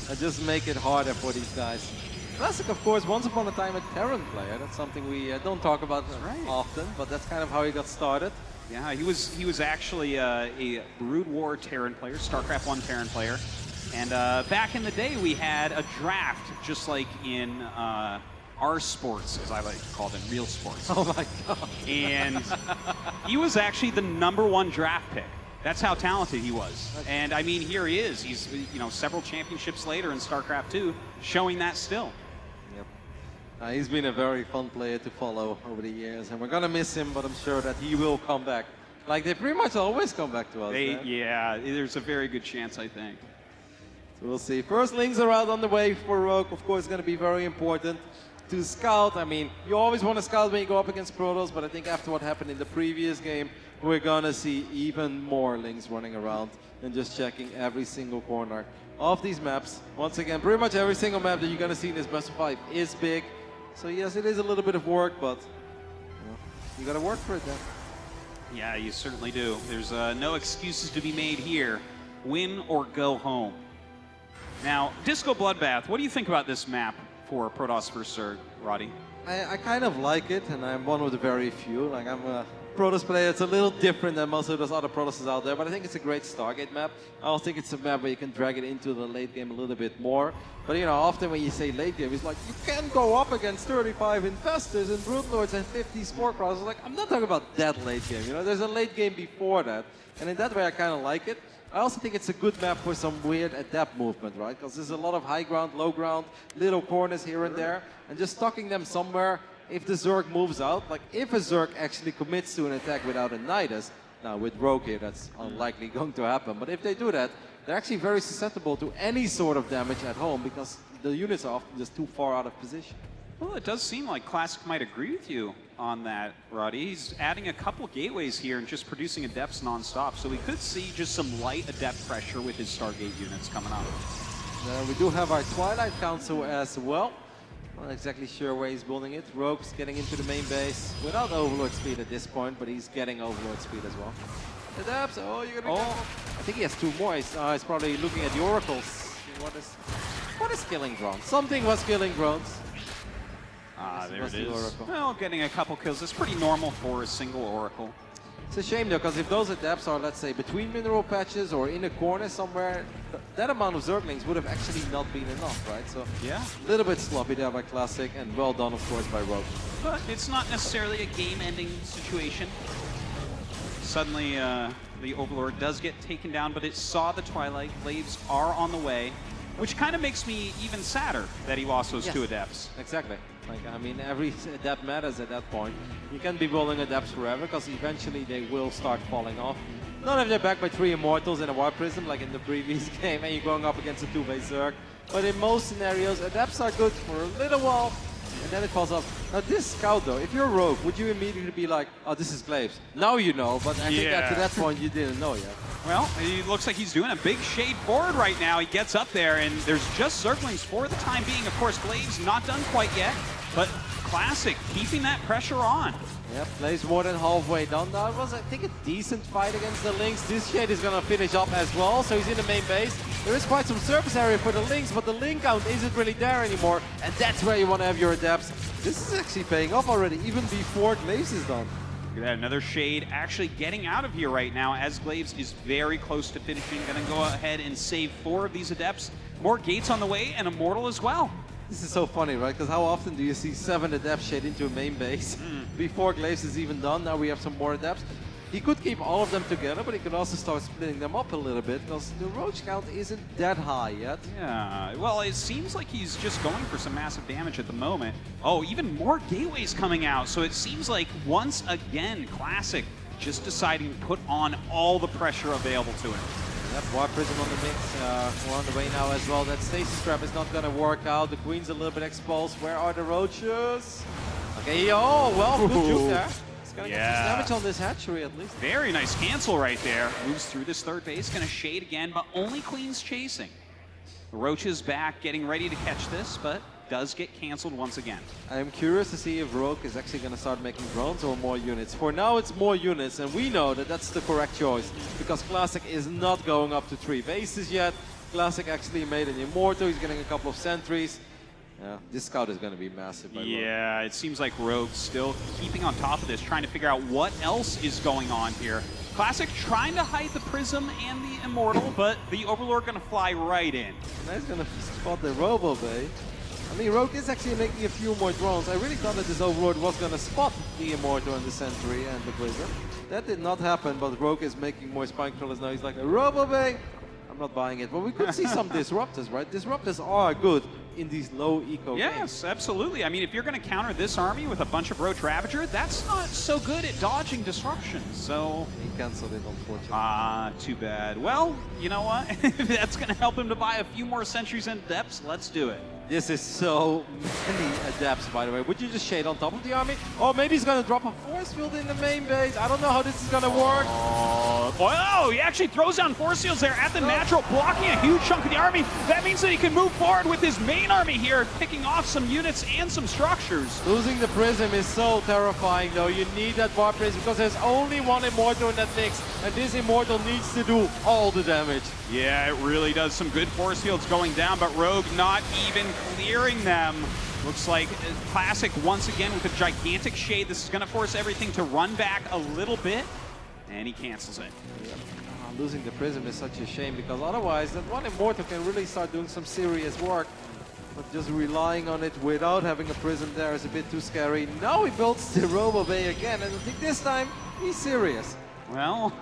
And just make it harder for these guys. Classic, of course, once upon a time a Terran player. That's something we don't talk about often, but that's kind of how he got started. Yeah, he was actually a Brood War Terran player, StarCraft 1 Terran player. And back in the day, we had a draft, just like in our sports, as I like to call them, real sports. Oh my God. And he was actually the #1 draft pick. That's how talented he was. And I mean, here he is. He's, you know, several championships later in StarCraft 2, showing that still. Yep. He's been a very fun player to follow over the years, and we're gonna miss him, but I'm sure that he will come back. Like they pretty much always come back to us. Yeah, there's a very good chance, I think. So we'll see. First links are out on the way for Rogue. Of course, going to be very important to scout. I mean, you always want to scout when you go up against Protoss, but I think after what happened in the previous game, we're going to see even more links running around and just checking every single corner of these maps. Once again, pretty much every single map that you're going to see in this best of 5 is big. So yes, it is a little bit of work, but you got to work for it then. Yeah, you certainly do. There's no excuses to be made here. Win or go home. Now, Disco Bloodbath, what do you think about this map for Protoss vs. Zerg, Roddy? I kind of like it, and I'm one of the very few. Like, I'm a Protoss player. It's a little different than most of those other Protosses out there, but I think it's a great Stargate map. I also think it's a map where you can drag it into the late game a little bit more. But, you know, often when you say late game, it's like, you can go up against 35 Infestors and Broodlords and 50 Spore Crawlers. Like, I'm not talking about that late game, you know? There's a late game before that, and in that way I kind of like it. I also think it's a good map for some weird adapt movement, right? Because there's a lot of high ground, low ground, little corners here and there, and just stocking them somewhere if the Zerg moves out, like if a Zerg actually commits to an attack without a Nidus, now with Rogue here that's unlikely going to happen, but if they do that, they're actually very susceptible to any sort of damage at home because the units are often just too far out of position. Well, it does seem like Classic might agree with you on that, Roddy. He's adding a couple gateways here and just producing Adepts non-stop, so we could see just some light Adept pressure with his Stargate units coming up. We do have our Twilight Council as well. Not exactly sure where he's building it. Rogue's getting into the main base without Overlord speed at this point, but he's getting Overlord speed as well. Adepts, oh, you're gonna go. I think he has 2 more. He's probably looking at the Oracles. What is killing drones? Something was killing drones. Ah, there it is. Well, getting a couple kills is pretty normal for a single Oracle. It's a shame though, because if those Adepts are, let's say, between mineral patches or in a corner somewhere, that amount of Zerglings would have actually not been enough, right? So yeah, a little bit sloppy there by Classic, and well done, of course, by Rogue. But it's not necessarily a game-ending situation. Suddenly, the Overlord does get taken down, but it saw the Twilight. Glaives are on the way, which kind of makes me even sadder that he lost those 2 Adepts. Exactly. Like, I mean, every Adept matters at that point. You can't be building Adepts forever, because eventually they will start falling off. Not if they're backed by 3 Immortals and a Warp Prism, like in the previous game, and you're going up against a 2-base Zerg. But in most scenarios, Adepts are good for a little while, and then it falls off. Now this Scout though, if you're Rogue, would you immediately be like, oh, this is Glaives? Now you know, but I think that to that point you didn't know yet. Well, he looks like he's doing a big shade forward right now. He gets up there, and there's just Zerglings for the time being. Of course, Glaives not done quite yet, but Classic keeping that pressure on. Yep, Glaives more than halfway done. That was, I think, a decent fight against the Lynx. This shade is going to finish up as well, so he's in the main base. There is quite some surface area for the Lynx, but the Link count isn't really there anymore, and that's where you want to have your Adepts. This is actually paying off already, even before Glaives is done. Look at that, another shade actually getting out of here right now as Glaives is very close to finishing. Gonna go ahead and save 4 of these Adepts. More gates on the way, and Immortal as well. This is so funny, right? Because how often do you see 7 Adepts shade into a main base before Glaives is even done? Now we have some more Adepts. He could keep all of them together, but he could also start splitting them up a little bit, because the Roach count isn't that high yet. Yeah, well, it seems like he's just going for some massive damage at the moment. Oh, even more gateways coming out, so it seems like once again, Classic just deciding to put on all the pressure available to him. That Warp Prism on the mix, we're on the way now as well. That Stasis Trap is not going to work out. The Queen's a little bit exposed. Where are the Roaches? Okay, oh, well, good juke there. He's going to get some damage on this hatchery at least. Very nice cancel right there. Moves through this 3rd base, going to shade again, but only Queen's chasing. The Roach is back, getting ready to catch this, but does get canceled once again. I'm curious to see if Rogue is actually going to start making drones or more units. For now, it's more units, and we know that that's the correct choice, because Classic is not going up to 3 bases yet. Classic actually made an Immortal. He's getting a couple of sentries. Yeah, this Scout is going to be massive by Rogue. Yeah, it seems like Rogue still keeping on top of this, trying to figure out what else is going on here. Classic trying to hide the Prism and the Immortal, but the Overlord going to fly right in. Now he's going to spot the Robo Bay. I mean, Rogue is actually making a few more drones. I really thought that this Overlord was going to spot the Immortal and the Sentry and the Prism. That did not happen, but Rogue is making more Spike Thrillers now. He's like, a Robo Bay? I'm not buying it, but we could see some Disruptors, right? Disruptors are good in these low eco games. Yes, absolutely. I mean, if you're going to counter this army with a bunch of Roach Ravager, that's not so good at dodging disruptions, so... He cancelled it, unfortunately. Ah, too bad. Well, you know what? If that's going to help him to buy a few more Sentries and Depths, let's do it. This is so many Adepts, by the way. Would you just shade on top of the army? Or maybe he's going to drop a force field in the main base. I don't know how this is going to work. Oh, he actually throws down force fields there at the natural, blocking a huge chunk of the army. That means that he can move forward with his main army here, picking off some units and some structures. Losing the Prism is so terrifying, though. You need that Warp Prism because there's only one Immortal in that mix, and this Immortal needs to do all the damage. Yeah, it really does. Some good force fields going down, but Rogue not even clearing them. Looks like Classic once again with a gigantic shade. This is going to force everything to run back a little bit, and he cancels it. Yeah. Losing the Prism is such a shame because otherwise that one Immortal can really start doing some serious work. But just relying on it without having a Prism there is a bit too scary. Now he builds the Robo Bay again, and I think this time he's serious. Well,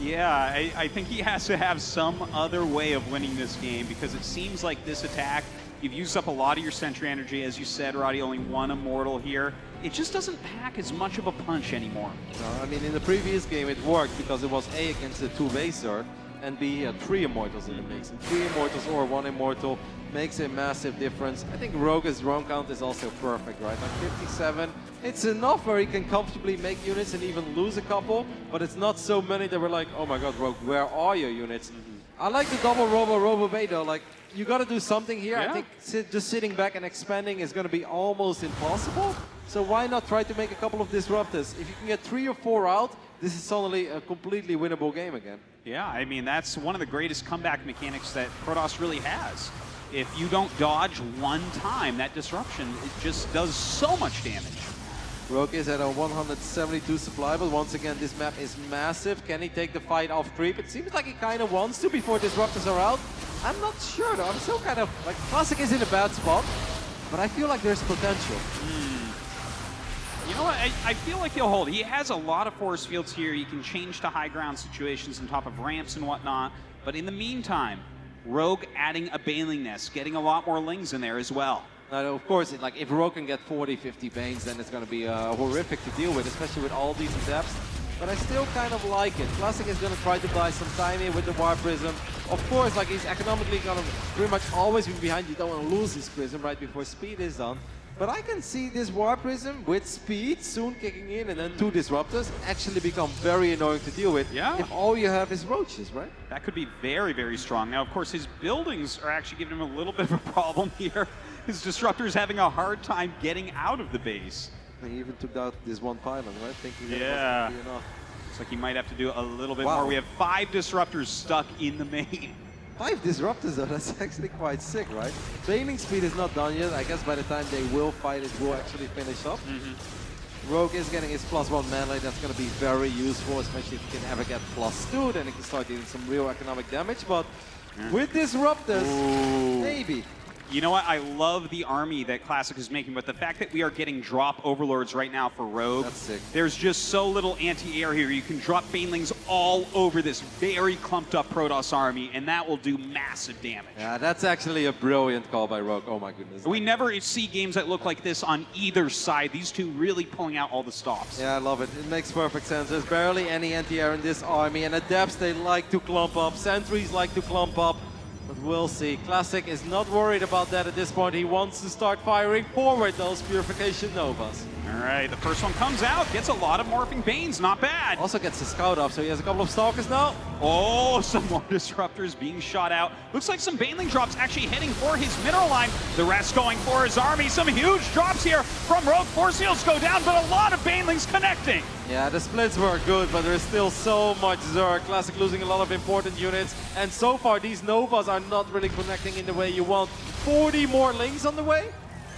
Yeah, I think he has to have some other way of winning this game because it seems like this attack, you've used up a lot of your sentry energy. As you said, Roddy, only one immortal here. It just doesn't pack as much of a punch anymore. No, I mean, in the previous game it worked because it was A against the 2-base Zerg, and B, he had 3 immortals in the mix. And 3 immortals or 1 immortal makes a massive difference. I think Rogue's roam count is also perfect, right? Like 57. It's enough where he can comfortably make units and even lose a couple, but it's not so many that we're like, oh my god, Rogue, where are your units? I like the double Robo Bay though. Like, you got to do something here. Yeah. I think just sitting back and expanding is going to be almost impossible. So why not try to make a couple of disruptors? If you can get 3 or 4 out, this is suddenly a completely winnable game again. Yeah, I mean, that's one of the greatest comeback mechanics that Protoss really has. If you don't dodge one time, that disruption, it just does so much damage. Rogue is at a 172 supply, but once again, this map is massive. Can he take the fight off creep? It seems like he kind of wants to before disruptors are out. I'm not sure though. I'm still kind of, like, Classic is in a bad spot, but I feel like there's potential. You know what, I feel like he'll hold. He has a lot of force fields here. He can change to high ground situations on top of ramps and whatnot. But in the meantime, Rogue adding a Baneling Nest, getting a lot more Lings in there as well. Now, of course, like if Rogue can get 40, 50 Banes, then it's going to be horrific to deal with, especially with all these adepts. But I still kind of like it. Classic is going to try to buy some time here with the War Prism. Of course, like he's economically going to pretty much always be behind. You don't want to lose this Prism right before speed is done. But I can see this War Prism with speed soon kicking in and then 2 disruptors actually become very annoying to deal with. Yeah. If all you have is roaches, right? That could be very, very strong. Now, of course, his buildings are actually giving him a little bit of a problem here. His disruptor's having a hard time getting out of the base. He even took out this one pylon, right? Thinking that Yeah. was going to be enough. Looks like he might have to do a little bit Wow. more. We have 5 disruptors stuck in the main. 5 disruptors though, that's actually quite sick, right? Baneling speed is not done yet. I guess by the time they will fight, it will actually finish up. Rogue is getting his +1 melee. That's going to be very useful, especially if he can ever get +2, then he can start doing some real economic damage. But with disruptors, maybe. You know what? I love the army that Classic is making, but the fact that we are getting drop overlords right now for Rogue, That's sick. there's just so little anti-air here. You can drop Banelings all over this very clumped up Protoss army, and that will do massive damage. Yeah, that's actually a brilliant call by Rogue. Oh my goodness. We never see games that look like this on either side. These two really pulling out all the stops. Yeah, I love it. It makes perfect sense. There's barely any anti-air in this army, and adepts, they like to clump up. Sentries like to clump up. But we'll see. Classic is not worried about that at this point. He wants to start firing forward those Purification Novas. All right, the first one comes out, gets a lot of Morphing Banes, not bad. Also gets the scout up, so he has a couple of Stalkers now. Oh, some more Disruptors being shot out. Looks like some Baneling drops actually heading for his mineral line. The rest going for his army. Some huge drops here from Rogue. Force fields go down, but a lot of Banelings connecting. Yeah, the splits were good, but there's still so much Zerg. Classic losing a lot of important units. And so far, these Novas are not really connecting in the way you want. 40 more Lings on the way.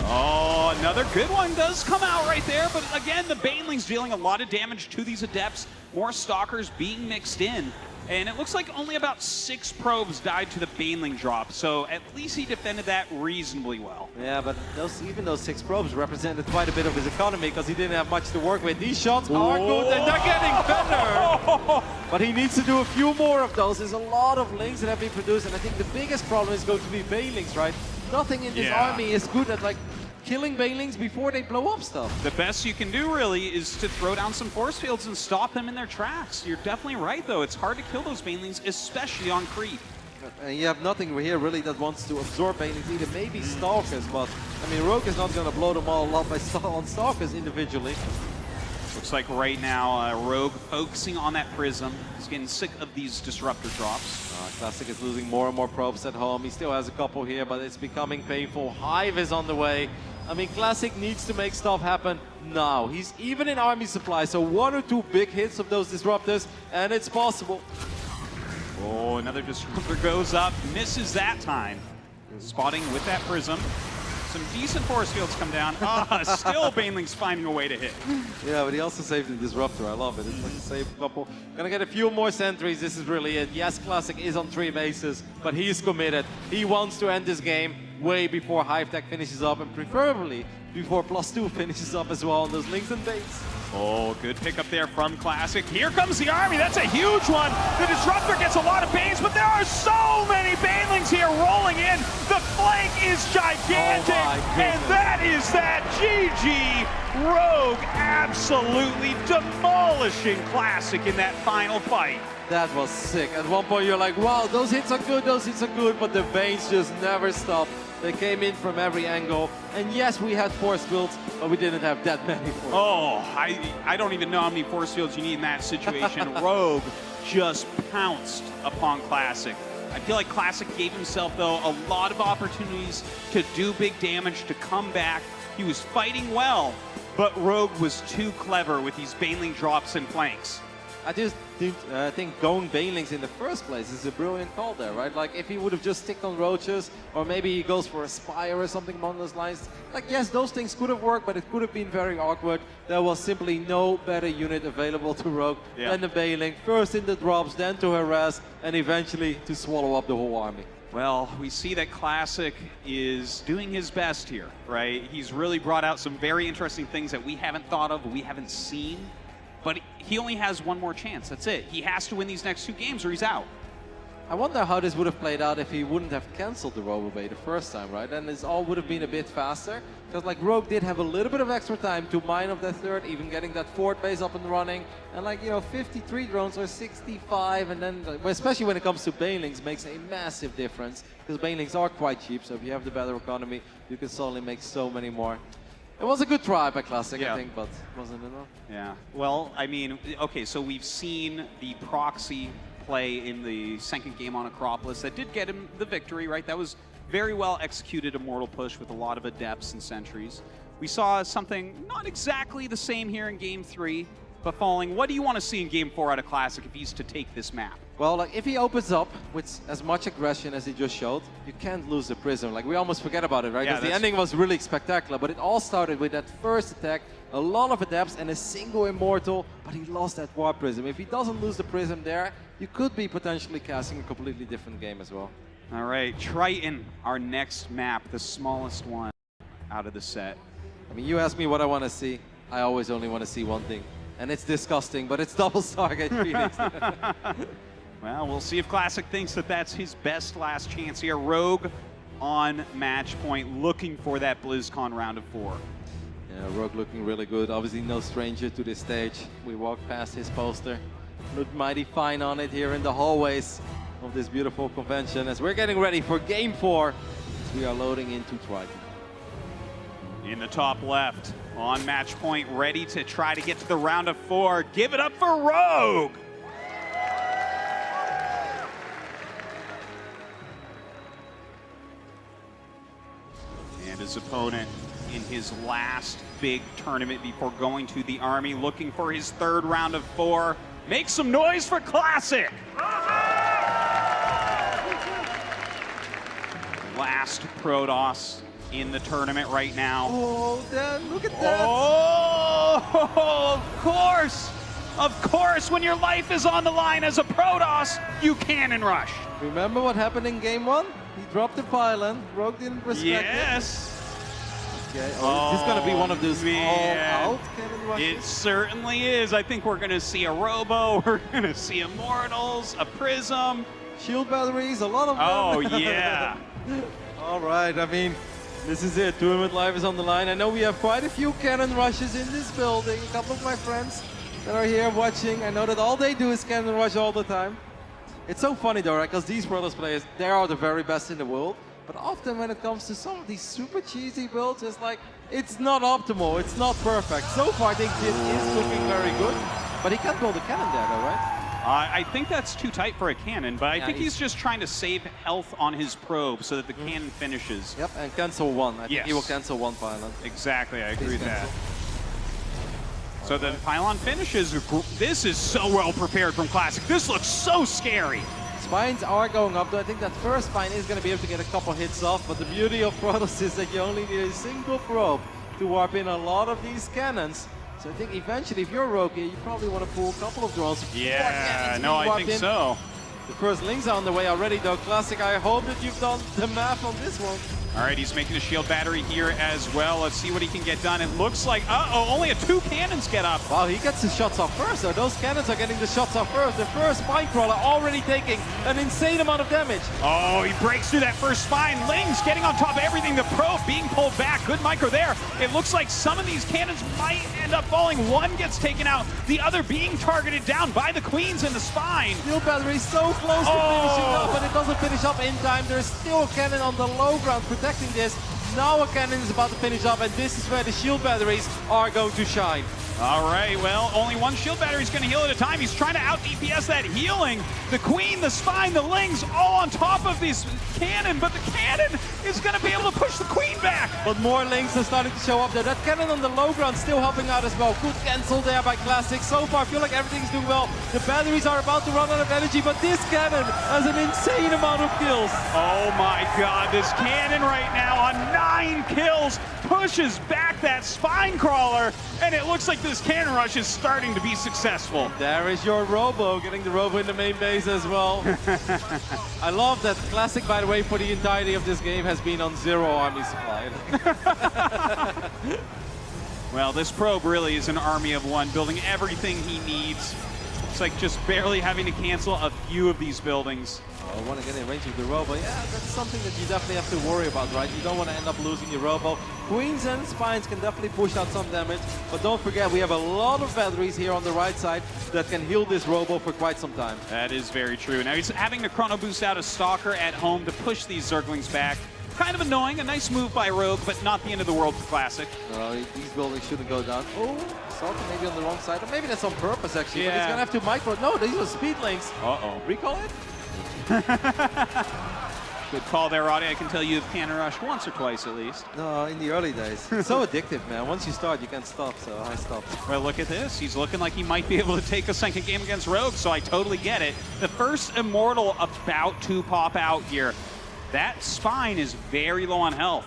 Oh, another good one does come out right there, but again, the Banelings dealing a lot of damage to these Adepts. More Stalkers being mixed in. And it looks like only about 6 probes died to the Baneling drop, so at least he defended that reasonably well. Yeah, but even those 6 probes represented quite a bit of his economy because he didn't have much to work with. These shots are good and they're getting better. But he needs to do a few more of those. There's a lot of Lings that have been produced, and I think the biggest problem is going to be Banelings, right? Nothing in this army is good at like killing Banelings before they blow up stuff. The best you can do really is to throw down some force fields and stop them in their tracks. You're definitely right though, it's hard to kill those Banelings, especially on creep. And you have nothing here really that wants to absorb Banelings either. Maybe Stalkers, but I mean Rogue is not going to blow them all up on Stalkers individually. Looks like right now Rogue focusing on that Prism. He's getting sick of these Disruptor drops. Classic is losing more and more probes at home. He still has a couple here, but it's becoming painful. Hive is on the way. I mean, Classic needs to make stuff happen now. He's even in army supply, so 1 or 2 big hits of those Disruptors, and it's possible. Oh, another Disruptor goes up, misses that time. Spotting with that Prism. Some decent force fields come down. Still Banelings finding a way to hit. Yeah, but he also saved the Disruptor. I love it. It's like a save couple. Gonna get a few more sentries. This is really it. Yes, Classic is on 3 bases, but he's committed. He wants to end this game way before Hive Tech finishes up, and preferably before +2 finishes up as well on those Lings and Baits. Oh, good pickup there from Classic. Here comes the Army. That's a huge one. The Disruptor gets a lot of banes, but there are so many banelings here rolling in. The flank is gigantic, and that is that. GG. Rogue absolutely demolishing Classic in that final fight. That was sick. At one point you're like, wow, those hits are good, but the veins just never stopped. They came in from every angle. And yes, we had force fields, but we didn't have that many force fields. Oh, I don't even know how many force fields you need in that situation. Rogue just pounced upon Classic. I feel like Classic gave himself, though, a lot of opportunities to do big damage, to come back. He was fighting well, but Rogue was too clever with these Baneling drops and flanks. I just think going Banelings in the first place is a brilliant call there, right? Like, if he would have just sticked on Roaches, or maybe he goes for a Spire or something along those lines, like, yes, those things could have worked, but it could have been very awkward. There was simply no better unit available to Rogue than the Baneling. First in the drops, then to harass, and eventually to swallow up the whole army. Well, we see that Classic is doing his best here, right? He's really brought out some very interesting things that we haven't thought of, we haven't seen. But he only has one more chance. That's it. He has to win these next 2 games or he's out. I wonder how this would have played out if he wouldn't have cancelled the Robobay the first time, right? And this all would have been a bit faster. Because like Rogue did have a little bit of extra time to mine up that third, even getting that fourth base up and running. And like, you know, 53 drones or 65, and then, especially when it comes to Banelings, makes a massive difference. Because Banelings are quite cheap, so if you have the better economy, you can suddenly make so many more. It was a good try by Classic, I think, but it wasn't enough. Yeah, well, I mean, okay, so we've seen the proxy play in the second game on Acropolis. That did get him the victory, right? That was very well executed Immortal push with a lot of adepts and sentries. We saw something not exactly the same here in Game 3, but Falling, what do you want to see in Game 4 out of Classic if he's to take this map? Well, like, if he opens up with as much aggression as he just showed, you can't lose the Prism. Like, we almost forget about it, right? Because the ending was really spectacular, but it all started with that first attack, a lot of adepts and a single Immortal, but he lost that Warp Prism. If he doesn't lose the Prism there, you could be potentially casting a completely different game as well. All right, Triton, our next map, the smallest one out of the set. I mean, you ask me what I want to see, I always only want to see one thing. And it's disgusting, but it's double Stargate Phoenix. Well, we'll see if Classic thinks that that's his best last chance here. Rogue on match point, looking for that BlizzCon round of 4. Yeah, Rogue looking really good. Obviously no stranger to this stage. We walked past his poster. Looked mighty fine on it here in the hallways of this beautiful convention as we're getting ready for Game 4 as we are loading into Triton. In the top left, on match point, ready to try to get to the round of 4. Give it up for Rogue! And his opponent in his last big tournament before going to the Army, looking for his 3rd round of 4. Make some noise for Classic! Last Protoss in the tournament right now. Oh, Dan, look at that! Oh, of course! Of course, when your life is on the line as a Protoss, you cannon rush. Remember what happened in Game 1? He dropped the pylon. Rogue didn't respect it. Yes. Okay. Oh, this is going to be one of those all-out cannon rushes. It certainly is. I think we're going to see a Robo. We're going to see Immortals, a Prism. Shield batteries, a lot of them. Oh, yeah. All right, I mean, this is it. Tournament life is on the line. I know we have quite a few cannon rushes in this building. A couple of my friends that are here watching, I know that all they do is cannon rush all the time. It's so funny though, right? Because these Protoss players, they are the very best in the world. But often when it comes to some of these super cheesy builds, it's like, it's not optimal, it's not perfect. So far, I think this is looking very good. But he can't build a cannon there though, right? I think that's too tight for a cannon, but I think he's just trying to save health on his probe so that the cannon finishes. Yep, and cancel one. I think he will cancel one pylon. Exactly, I agree with that. So the pylon finishes. This is so well prepared from Classic. This looks so scary. Spines are going up, though. I think that first spine is going to be able to get a couple hits off, but the beauty of Protoss is that you only need a single probe to warp in a lot of these cannons. So I think eventually, if you're Rogue here, you probably want to pull a couple of drones. Yeah, no, I think so. The first links are on the way already, though. Classic, I hope that you've done the math on this one. All right, he's making a shield battery here as well. Let's see what he can get done. It looks like, only 2 cannons get up. Wow, he gets his shots off first, though. Those cannons are getting the shots off first. The first spine crawler already taking an insane amount of damage. Oh, he breaks through that first spine. Ling's getting on top of everything. The probe being pulled back. Good micro there. It looks like some of these cannons might end up falling. One gets taken out, the other being targeted down by the queens in the spine. Shield battery so close to finishing up, but it doesn't finish up in time. There's still a cannon on the low ground protecting this. Now a cannon is about to finish up, and this is where the shield batteries are going to shine. All right, well, only one shield battery is going to heal at a time. He's trying to out-DPS that healing. The queen, the spine, the lings, all on top of this cannon, but the cannon is going to be able to push the queen back. But more lings are starting to show up there. That cannon on the low ground still helping out as well. Good cancel there by Classic. So far, I feel like everything's doing well. The batteries are about to run out of energy, but this cannon has an insane amount of kills. Oh my God, this cannon right now on 9 kills pushes back that spine crawler, and it looks like this cannon rush is starting to be successful. There is your Robo, getting the Robo in the main base as well. I love that Classic, by the way, for the entirety of this game has been on 0 army supply. Well, this probe really is an army of one, building everything he needs. It's like just barely having to cancel a few of these buildings. I want to get in range with the Robo. Yeah, that's something that you definitely have to worry about, right? You don't want to end up losing your Robo. Queens and spines can definitely push out some damage, but don't forget we have a lot of batteries here on the right side that can heal this Robo for quite some time. That is very true. Now he's having to chrono boost out a Stalker at home to push these Zerglings back. Kind of annoying, a nice move by Rogue, but not the end of the world for Classic. These buildings shouldn't go down. Oh, Stalker maybe on the wrong side, or maybe that's on purpose actually, yeah. But he's gonna have to micro. No, these are speed links. Uh-oh. Recall it? Good call there, Roddy. I can tell you have cannon rush once or twice at least. No, in the early days. It's so addictive, man. Once you start, you can't stop, so I stopped. Well, look at this. He's looking like he might be able to take a second game against Rogue, so I totally get it. The first Immortal about to pop out here. That spine is very low on health.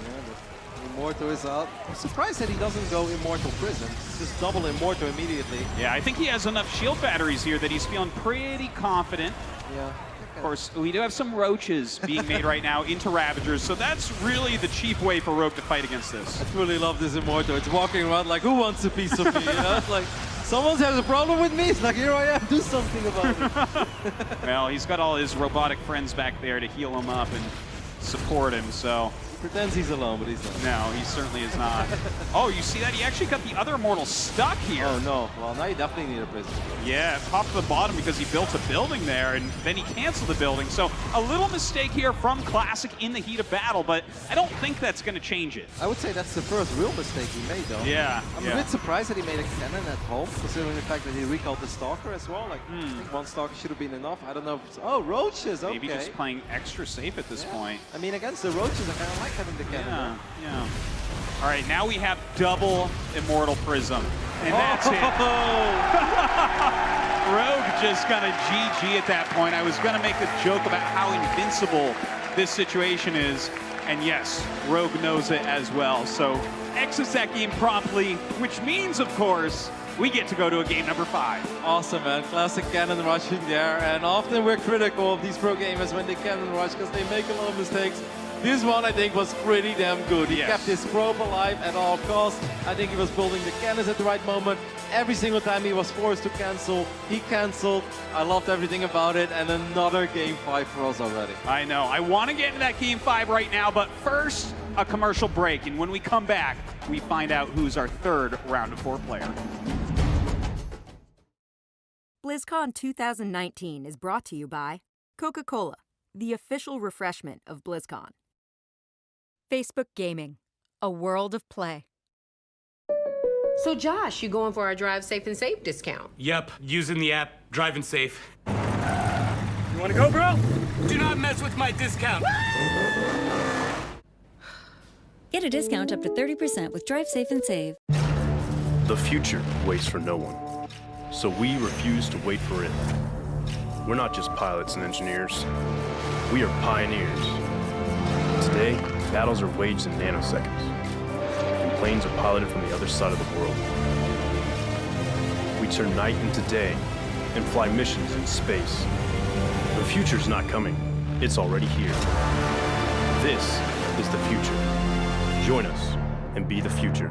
Yeah, Immortal is out. I'm surprised that he doesn't go Immortal Prison. Just double Immortal immediately. Yeah, I think he has enough shield batteries here that he's feeling pretty confident. Yeah. Of course, we do have some roaches being made right now into Ravagers, so that's really the cheap way for Rogue to fight against this. I truly love this Immortal. It's walking around like, who wants a piece of me? You know? It's like, someone has a problem with me. It's like, here I am, do something about it. Well, he's got all his robotic friends back there to heal him up and support him, so... Pretends he's alone, but he's not. No, he certainly is not. Oh, you see that? He actually got the other Immortal stuck here. Oh, no. Well, now you definitely need a prison. Yeah, top to the bottom because he built a building there, and then he canceled the building. So a little mistake here from Classic in the heat of battle, but I don't think that's going to change it. I would say that's the first real mistake he made, though. Yeah. I'm a bit surprised that he made a cannon at home, considering the fact that he recalled the Stalker as well. Like, I think one Stalker should have been enough. I don't know if it's... Oh, roaches, okay. Maybe just playing extra safe at this point. I mean, against the roaches, I kind of like having the cannon. Yeah. All right, now we have double Immortal Prism, and that's it. Rogue just gonna GG at that point. I was gonna make a joke about how invincible this situation is, and yes, Rogue knows it as well. So exits that game promptly, which means, of course, we get to go to a game number 5. Awesome, man. Classic cannon rushing there, and often we're critical of these pro gamers when they cannon rush because they make a lot of mistakes. This one, I think, was pretty damn good. He kept his probe alive at all costs. I think he was building the cannons at the right moment. Every single time he was forced to cancel, he canceled. I loved everything about it, and another game 5 for us already. I know. I want to get into that game 5 right now, but first, a commercial break. And when we come back, we find out who's our third round of 4 player. BlizzCon 2019 is brought to you by Coca-Cola, the official refreshment of BlizzCon. Facebook Gaming, a world of play. So Josh, you going for our Drive Safe and Safe discount? Yep, using the app, driving safe. You wanna go, bro? Do not mess with my discount. Get a discount up to 30% with Drive Safe and Save. The future waits for no one, so we refuse to wait for it. We're not just pilots and engineers. We are pioneers. Today, battles are waged in nanoseconds, and planes are piloted from the other side of the world. We turn night into day and fly missions in space. The future's not coming. It's already here. This is the future. Join us and be the future.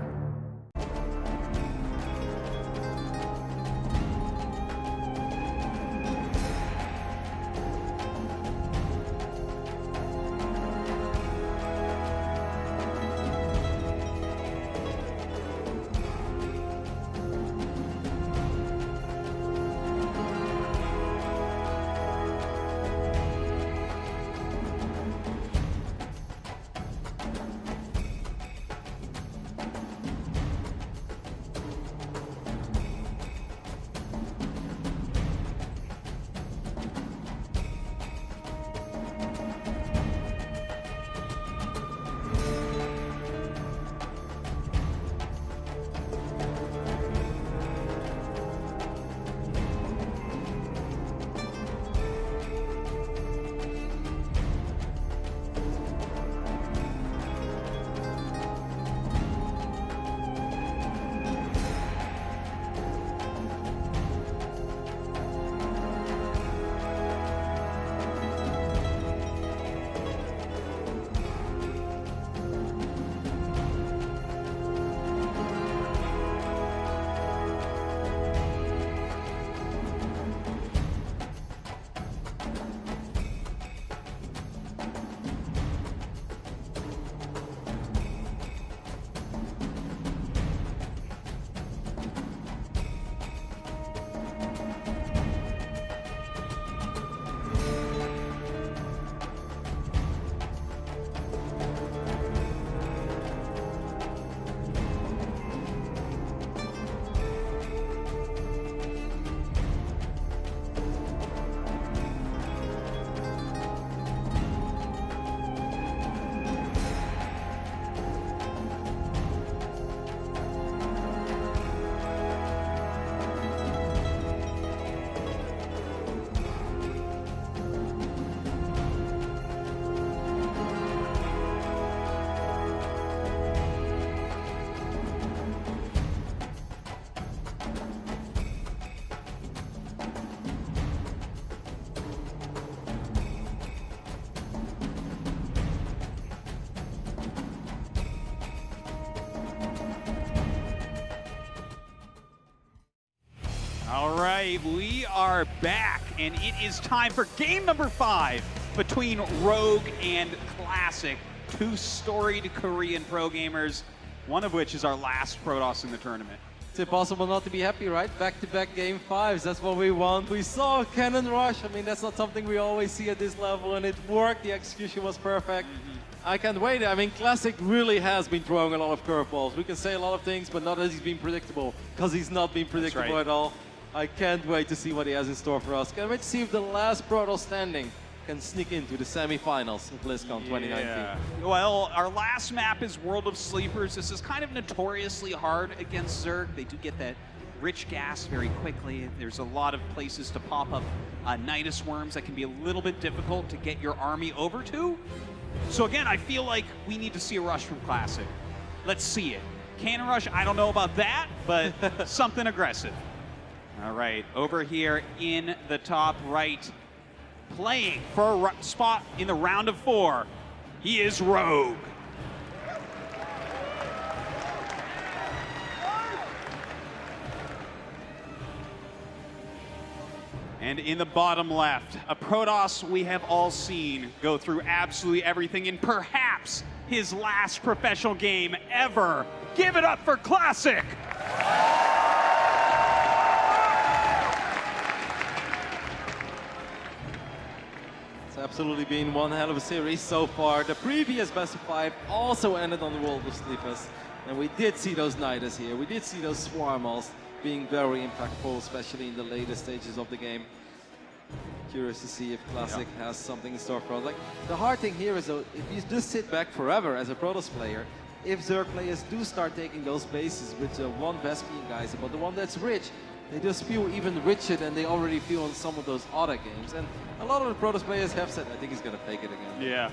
All right, we are back, and it is time for game number 5 between Rogue and Classic, two storied Korean pro gamers, one of which is our last Protoss in the tournament. It's impossible not to be happy, right? Back-to-back game 5s, that's what we want. We saw Cannon Rush. I mean, that's not something we always see at this level, and it worked. The execution was perfect. I can't wait. I mean, Classic really has been throwing a lot of curveballs. We can say a lot of things, but not that he's been predictable, because he's not been predictable at all. I can't wait to see what he has in store for us. Can't wait to see if the last Protoss standing can sneak into the semifinals of BlizzCon 2019. Well, our last map is World of Sleepers. This is kind of notoriously hard against Zerg. They do get that rich gas very quickly. There's a lot of places to pop up Nidus worms that can be a little bit difficult to get your army over to. So again, I feel like we need to see a rush from Classic. Let's see it. Cannon Rush, I don't know about that, but something aggressive. All right, over here in the top right, playing for a spot in the round of 4, he is Rogue. And in the bottom left, a Protoss we have all seen go through absolutely everything in perhaps his last professional game ever. Give it up for Classic! It's absolutely been one hell of a series so far. The previous best of 5 also ended on the World of Sleepers. And we did see those Nidus here. We did see those Swarmals being very impactful, especially in the later stages of the game. Curious to see if Classic has something in store for us. Like, the hard thing here is, though, if you just sit back forever as a Protoss player, if Zerg players do start taking those bases with the one Vespian guys, but the one that's rich, they just feel even richer than they already feel in some of those other games. And a lot of the Protoss players have said, I think he's going to take it again. Yeah.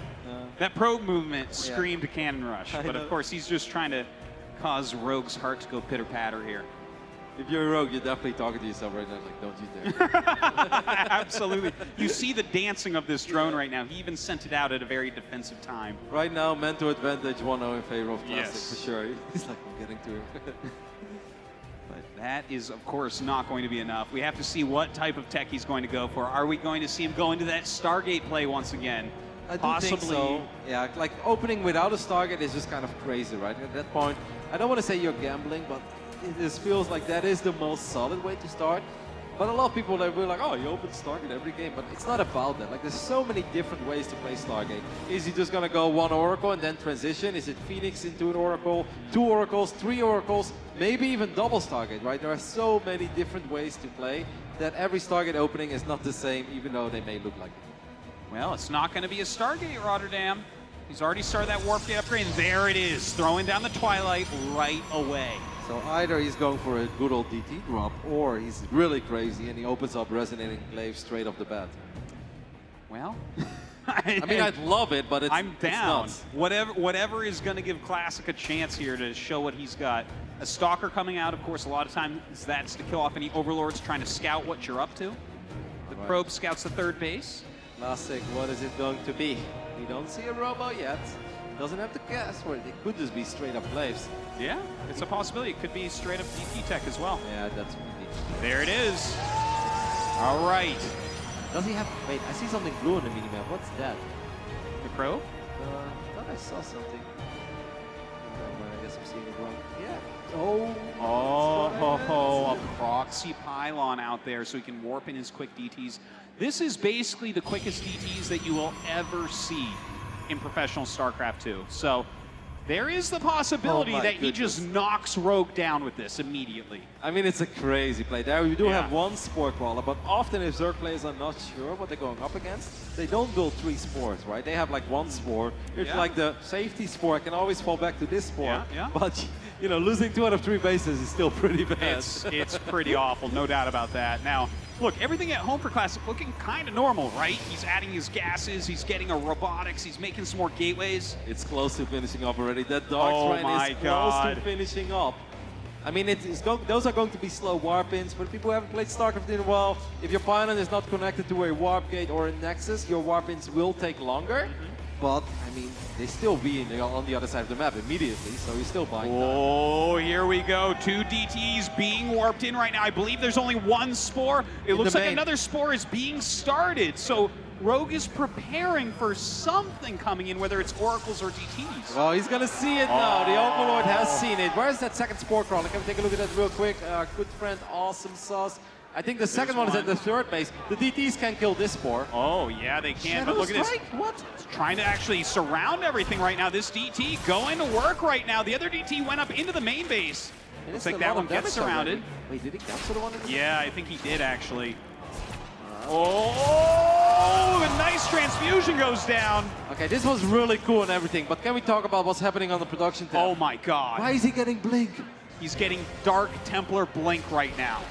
That probe movement screamed Cannon Rush, but of course he's just trying to cause Rogue's heart to go pitter-patter here. If you're a rogue, you're definitely talking to yourself right now, like, don't you dare. Absolutely. You see the dancing of this drone right now. He even sent it out at a very defensive time. Right now, mental advantage 1-0 in favor of Classic, Yes. for sure. He's like, I'm getting to him. But that is, of course, not going to be enough. We have to see what type of tech he's going to go for. Are we going to see him go into that Stargate play once again? I do Possibly. think so. Yeah, like opening without a Stargate is just kind of crazy, right? At that point, I don't want to say you're gambling, but it just feels like that is the most solid way to start. But a lot of people, they will like, oh, you open Stargate every game, but it's not about that. Like, there's so many different ways to play Stargate. Is he just gonna go one Oracle and then transition? Is it Phoenix into an Oracle, 2 Oracles, 3 Oracles, maybe even double Stargate, right? There are so many different ways to play that every Stargate opening is not the same, even though they may look like it. Well, it's not going to be a Stargate, Rotterdam. He's already started that Warp Gate upgrade, and there it is, throwing down the Twilight right away. So either he's going for a good old DT drop, or he's really crazy and he opens up Resonating Glaive straight off the bat. Well, I mean, I'd love it, but I'm down. It's Whatever is going to give Classic a chance here to show what he's got. A Stalker coming out, of course, a lot of times that's to kill off any Overlords trying to scout what you're up to. The probe scouts the third base. Classic, what is it going to be? We don't see a Robo yet. Doesn't have to guess where it could just be straight up Glaives. Yeah, it's a possibility. It could be straight up DP tech as well. Yeah, that's really. There it is. All right. Does he have? Wait, I see something blue on the minimap. What's that? The probe? I thought I saw something. I guess I'm seeing it wrong. Yeah. Oh. A proxy pylon out there so he can warp in his quick DTs. This is basically the quickest DTs that you will ever see in professional StarCraft 2. So there is the possibility that he just knocks Rogue down with this immediately. I mean, it's a crazy play. There you do have one Spore Crawler, but often if Zerg players are not sure what they're going up against, they don't build 3 Spores, right? They have like 1 Spore. It's like the safety Spore. I can always fall back to this Spore. But, you know, losing 2 out of 3 bases is still pretty bad. It's pretty awful, no doubt about that. Now, look, everything at home for Classic looking kind of normal, right? He's adding his gases, he's getting a robotics, he's making some more gateways. It's close to finishing up already. That Dark Shrine is close to finishing up. I mean, those are going to be slow warp-ins. For people who haven't played StarCraft in a while, if your pylon is not connected to a warp gate or a nexus, your warp-ins will take longer. But, I mean, they still be on the other side of the map immediately, so he's still buying time. Oh, here we go. 2 DTs being warped in right now. I believe there's only 1 Spore. It looks like another Spore is being started. So Rogue is preparing for something coming in, whether it's Oracles or DTs. Well, he's going to see it now. The Overlord has seen it. Where's that second Spore Crawler? Can we take a look at that real quick? Good friend, Awesome Sauce. I think the second one is at the third base. The DTs can kill this Spore. Oh, yeah, they can. But look at this. What? It's trying to actually surround everything right now. This DT going to work right now. The other DT went up into the main base. Looks like that one gets surrounded. Wait, did he cancel the one? Yeah, I think he did, actually. Oh, a nice transfusion goes down. Okay, this was really cool and everything, but can we talk about what's happening on the production tab? Oh, my God. Why is he getting Blink? He's getting Dark Templar Blink right now.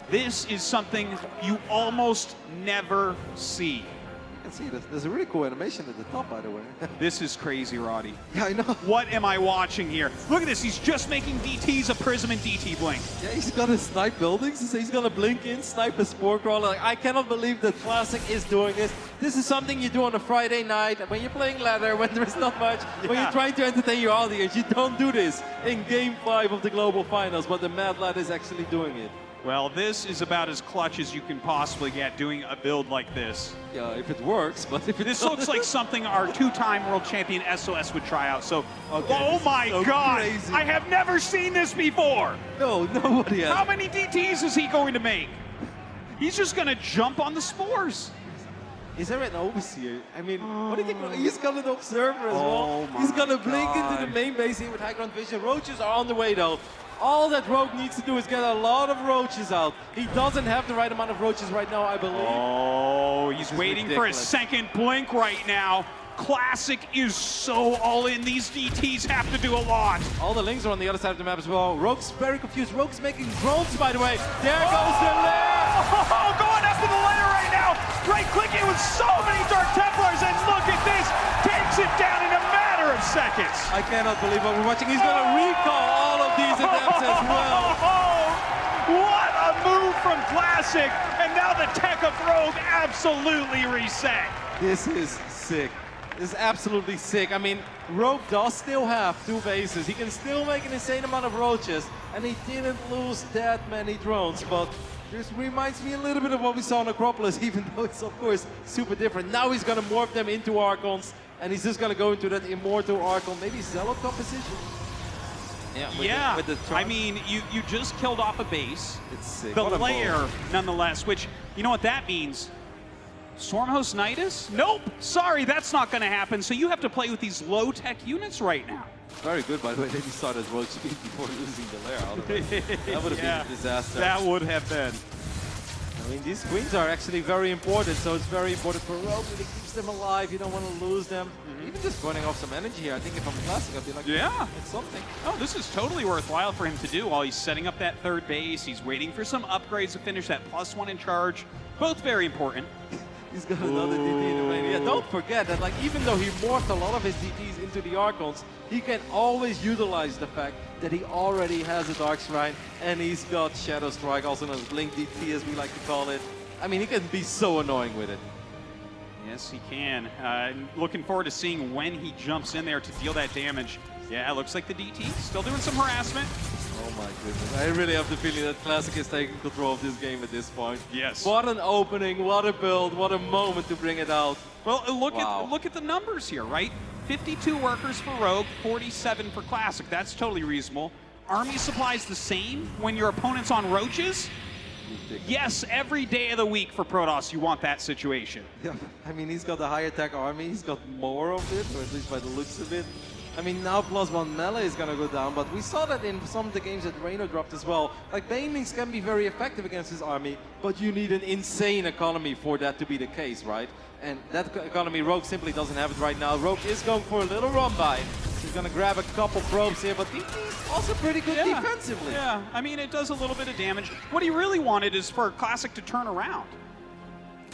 This is something you almost never see. I can see there's a really cool animation at the top, by the way. This is crazy, Roddy. Yeah, I know. What am I watching here? Look at this. He's just making DTs a Prism and DT Blink. Yeah, he's gonna snipe buildings. He's gonna blink in, snipe a Spore Crawler. Like, I cannot believe that Classic is doing this. This is something you do on a Friday night when you're playing ladder, when there's not much, when you're trying to entertain your audience. You don't do this in Game 5 of the Global Finals, but the Mad Lad is actually doing it. Well, this is about as clutch as you can possibly get doing a build like this. Yeah, if it works, but if it This looks like something our 2-time world champion SOS would try out. So, oh my God, crazy. I have never seen this before. No, nobody has. How many DTs is he going to make? He's just going to jump on the Spores. Is there an overseer? I mean, what do you think? He's got an observer as well. He's going to blink into the main base here with high ground vision. Roaches are on the way, though. All that Rogue needs to do is get a lot of roaches out. He doesn't have the right amount of roaches right now, I believe. Oh, he's waiting for his second blink right now. Classic is so all in. These DTs have to do a lot. All the links are on the other side of the map as well. Rogue's very confused. Rogue's making drones, by the way. There goes the lair. Oh, going after the lair right now. Right-clicking with so many Dark Templars, and look at this. Takes it down in a matter of seconds. I cannot believe what we're watching. He's going to recall all of these attempts as well. What a move from Classic! And now the tech of Rogue absolutely reset. This is sick. This is absolutely sick. I mean, Rogue does still have 2 bases. He can still make an insane amount of roaches, and he didn't lose that many drones, but this reminds me a little bit of what we saw in Acropolis, even though it's, of course, super different. Now he's going to morph them into Archons, and he's just going to go into that Immortal Archon, maybe Zealot composition. Yeah, with the I mean, you just killed off a base. It's sick. The What a layer, ball. nonetheless, which, you know what that means? Stormhost Nidus? Nope, sorry, that's not going to happen. So you have to play with these low-tech units right now. Very good, by the way, they decided roach speed before losing the lair. That would have been a disaster. That would have been. I mean, these queens are actually very important, so it's very important for Rogue that it keeps them alive. You don't want to lose them. Even just burning off some energy here, I think if I'm Classic, I'd be like, Yeah. it's something. Oh, this is totally worthwhile for him to do while he's setting up that 3rd base. He's waiting for some upgrades to finish that +1 in charge. Both very important. He's got another DT in the main. Yeah, don't forget that, like, even though he morphed a lot of his DTs into the Archons, he can always utilize the fact that he already has a Dark Shrine and he's got Shadow Strike, also known as Blink DT, as we like to call it. I mean, he can be so annoying with it. Yes, he can. Looking forward to seeing when he jumps in there to deal that damage. Yeah, it looks like the DT still doing some harassment. Oh my goodness. I really have the feeling that Classic is taking control of this game at this point. Yes. What an opening, what a build, what a moment to bring it out. Well, look at the numbers here, right? 52 workers for Rogue, 47 for Classic. That's totally reasonable. Army supplies the same when your opponent's on roaches? Yes, every day of the week for Protoss, you want that situation. Yeah, I mean, he's got a high attack army, he's got more of it, or at least by the looks of it. I mean, now +1 melee is gonna go down, but we saw that in some of the games that Reino dropped as well. Like, Banelings can be very effective against his army, but you need an insane economy for that to be the case, right? And that economy, Rogue simply doesn't have it right now. Rogue is going for a little run-by. He's gonna grab a couple probes here, but he's also pretty good defensively. Yeah, I mean, it does a little bit of damage. What he really wanted is for Classic to turn around.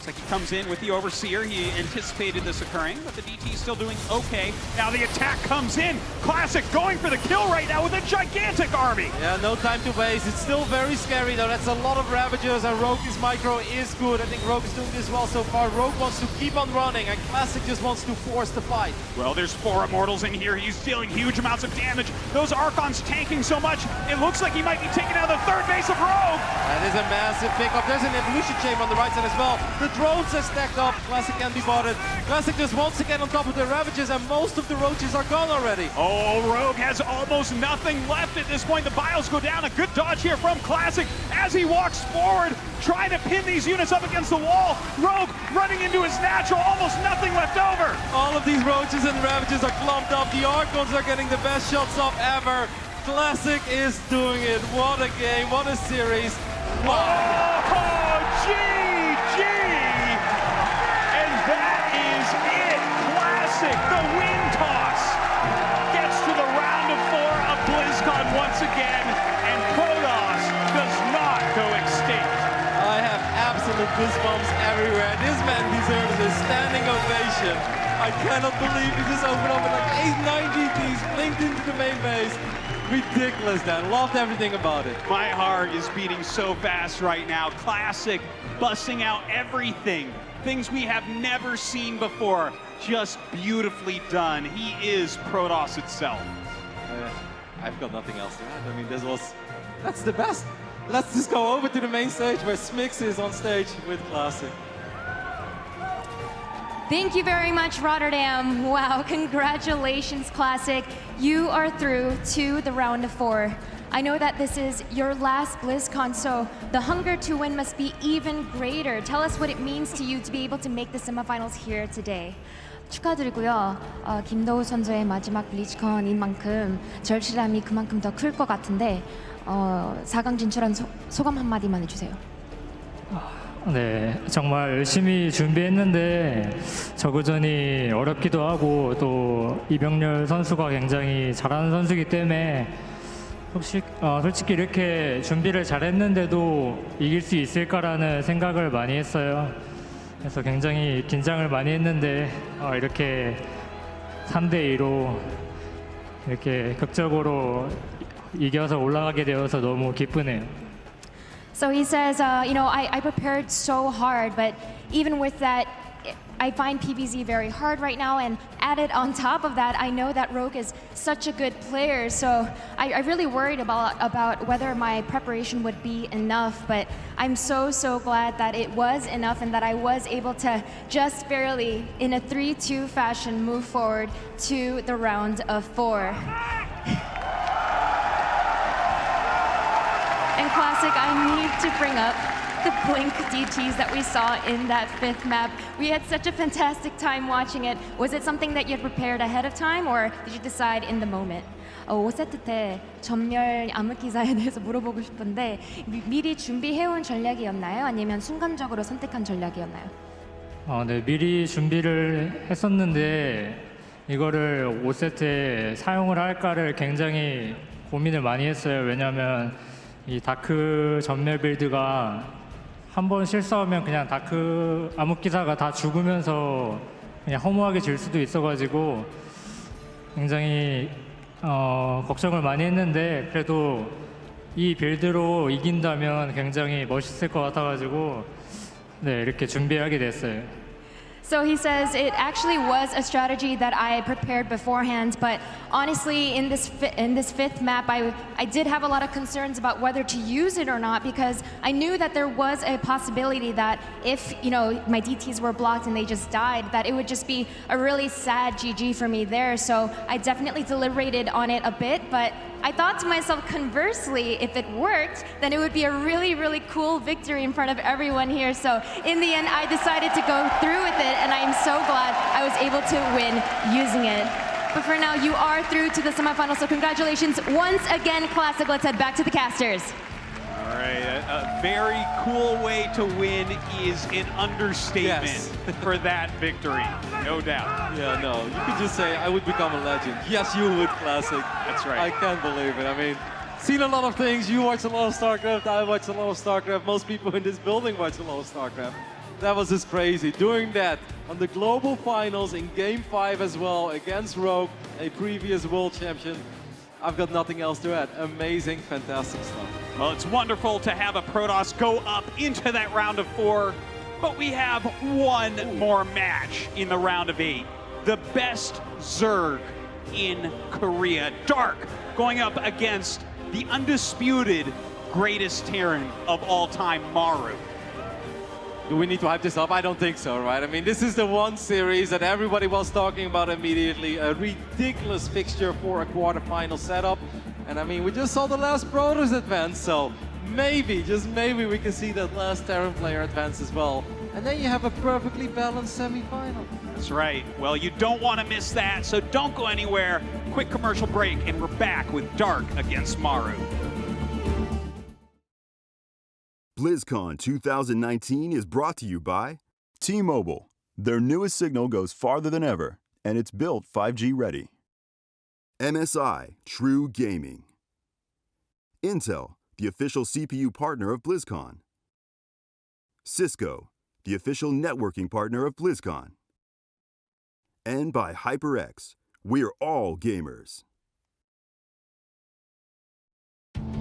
Looks like he comes in with the Overseer. He anticipated this occurring, but the DT is still doing okay. Now the attack comes in. Classic going for the kill right now with a gigantic army. Yeah, no time to waste. It's still very scary though. That's a lot of Ravagers, and Rogue's micro is good. I think Rogue is doing this well so far. Rogue wants to keep on running, and Classic just wants to force the fight. Well, there's 4 Immortals in here. He's dealing huge amounts of damage. Those Archons tanking so much, it looks like he might be taking out the 3rd base of Rogue. That is a massive pickup. There's an Evolution Chamber on the right side as well. The drones are stacked up. Classic can be botted. Classic just wants to get on top of the Ravagers, and most of the roaches are gone already. Oh, Rogue has almost nothing left at this point. The bios go down. A good dodge here from Classic as he walks forward, trying to pin these units up against the wall. Rogue running into his natural, almost nothing left over. All of these roaches and Ravagers are clumped up. The Archons are getting the best shots off ever. Classic is doing it. What a game, what a series. Wow. Oh, GG! And that is it. Classic, the win toss, gets to the round of 4 of BlizzCon once again, and Protoss does not go extinct. I have absolute goosebumps everywhere. This man deserves a standing ovation. I cannot believe he just opened up with like 8, 9 DTs, blinked into the main base. Ridiculous, Dan. Loved everything about it. My heart is beating so fast right now. Classic, busting out everything. Things we have never seen before. Just beautifully done. He is Protoss itself. I've got nothing else to add. I mean, that's the best. Let's just go over to the main stage where Smix is on stage with Classic. Thank you very much, Rotterdam. Wow, congratulations, Classic. You are through to the round of 4. I know that this is your last BlizzCon, so the hunger to win must be even greater. Tell us what it means to you to be able to make the semifinals here today. 축하드리고요. 김도우 선수의 마지막 블리즈컨인 만큼 절실함이 그만큼 더 클 것 같은데 4강 진출한 소감 한마디만 해주세요. 네, 정말 열심히 준비했는데 저그전이 어렵기도 하고 또 이병렬 선수가 굉장히 잘하는 선수이기 때문에 솔직히 이렇게 준비를 잘했는데도 이길 수 있을까라는 생각을 많이 했어요. 그래서 굉장히 긴장을 많이 했는데 이렇게 3대2로 이렇게 극적으로 이겨서 올라가게 되어서 너무 기쁘네요. So he says, I prepared so hard, but even with that, I find PVZ very hard right now, and added on top of that, I know that Rogue is such a good player, so I really worried about whether my preparation would be enough, but I'm so glad that it was enough and that I was able to just barely, in a 3-2 fashion, move forward to the round of 4. And Classic, I need to bring up the blink DTs that we saw in that 5th map. We had such a fantastic time watching it. Was it something that you had prepared ahead of time, or did you decide in the moment? 5세트 때 전멸 암흑기사에 대해서 물어보고 싶은데 미리 준비해온 전략이었나요? 아니면 순간적으로 선택한 전략이었나요? 네, 미리 준비를 했었는데 이거를 5세트에 사용을 할까를 굉장히 고민을 많이 했어요. 왜냐하면 이 다크 전멸 빌드가 한 번 실수하면 그냥 다크 암흑기사가 다 죽으면서 그냥 허무하게 질 수도 있어가지고 굉장히 걱정을 많이 했는데 그래도 이 빌드로 이긴다면 굉장히 멋있을 것 같아가지고 네, 이렇게 준비하게 됐어요. So he says it actually was a strategy that I prepared beforehand, but honestly, in this 5th map, I did have a lot of concerns about whether to use it or not, because I knew that there was a possibility that if my DTs were blocked and they just died, that it would just be a really sad GG for me there. So I definitely deliberated on it a bit, but I thought to myself, conversely, if it worked, then it would be a really cool victory in front of everyone here. So in the end, I decided to go through with it, and I am so glad I was able to win using it. But for now, you are through to the semifinals, so congratulations once again, Classic. Let's head back to the casters. All right, a very cool way to win is an understatement for that victory, no doubt. Yeah, no, you could just say, I would become a legend. Yes, you would, Classic. That's right. I can't believe it. I mean, seen a lot of things. You watch a lot of StarCraft, I watch a lot of StarCraft. Most people in this building watch a lot of StarCraft. That was just crazy. Doing that on the global finals in Game 5 as well against Rogue, a previous world champion. I've got nothing else to add. Amazing, fantastic stuff. Well, it's wonderful to have a Protoss go up into that round of 4, but we have one more match in the round of 8. The best Zerg in Korea, Dark, going up against the undisputed greatest Terran of all time, Maru. Do we need to hype this up? I don't think so, right? I mean, this is the one series that everybody was talking about immediately. A ridiculous fixture for a quarterfinal setup. And I mean, we just saw the last Protoss advance, so maybe, just maybe, we can see that last Terran player advance as well. And then you have a perfectly balanced semi-final. That's right. Well, you don't want to miss that, so don't go anywhere. Quick commercial break, and we're back with Dark against Maru. BlizzCon 2019 is brought to you by T-Mobile. Their newest signal goes farther than ever, and it's built 5G ready. MSI, True Gaming. Intel, the official CPU partner of BlizzCon. Cisco, the official networking partner of BlizzCon. And by HyperX, we're all gamers.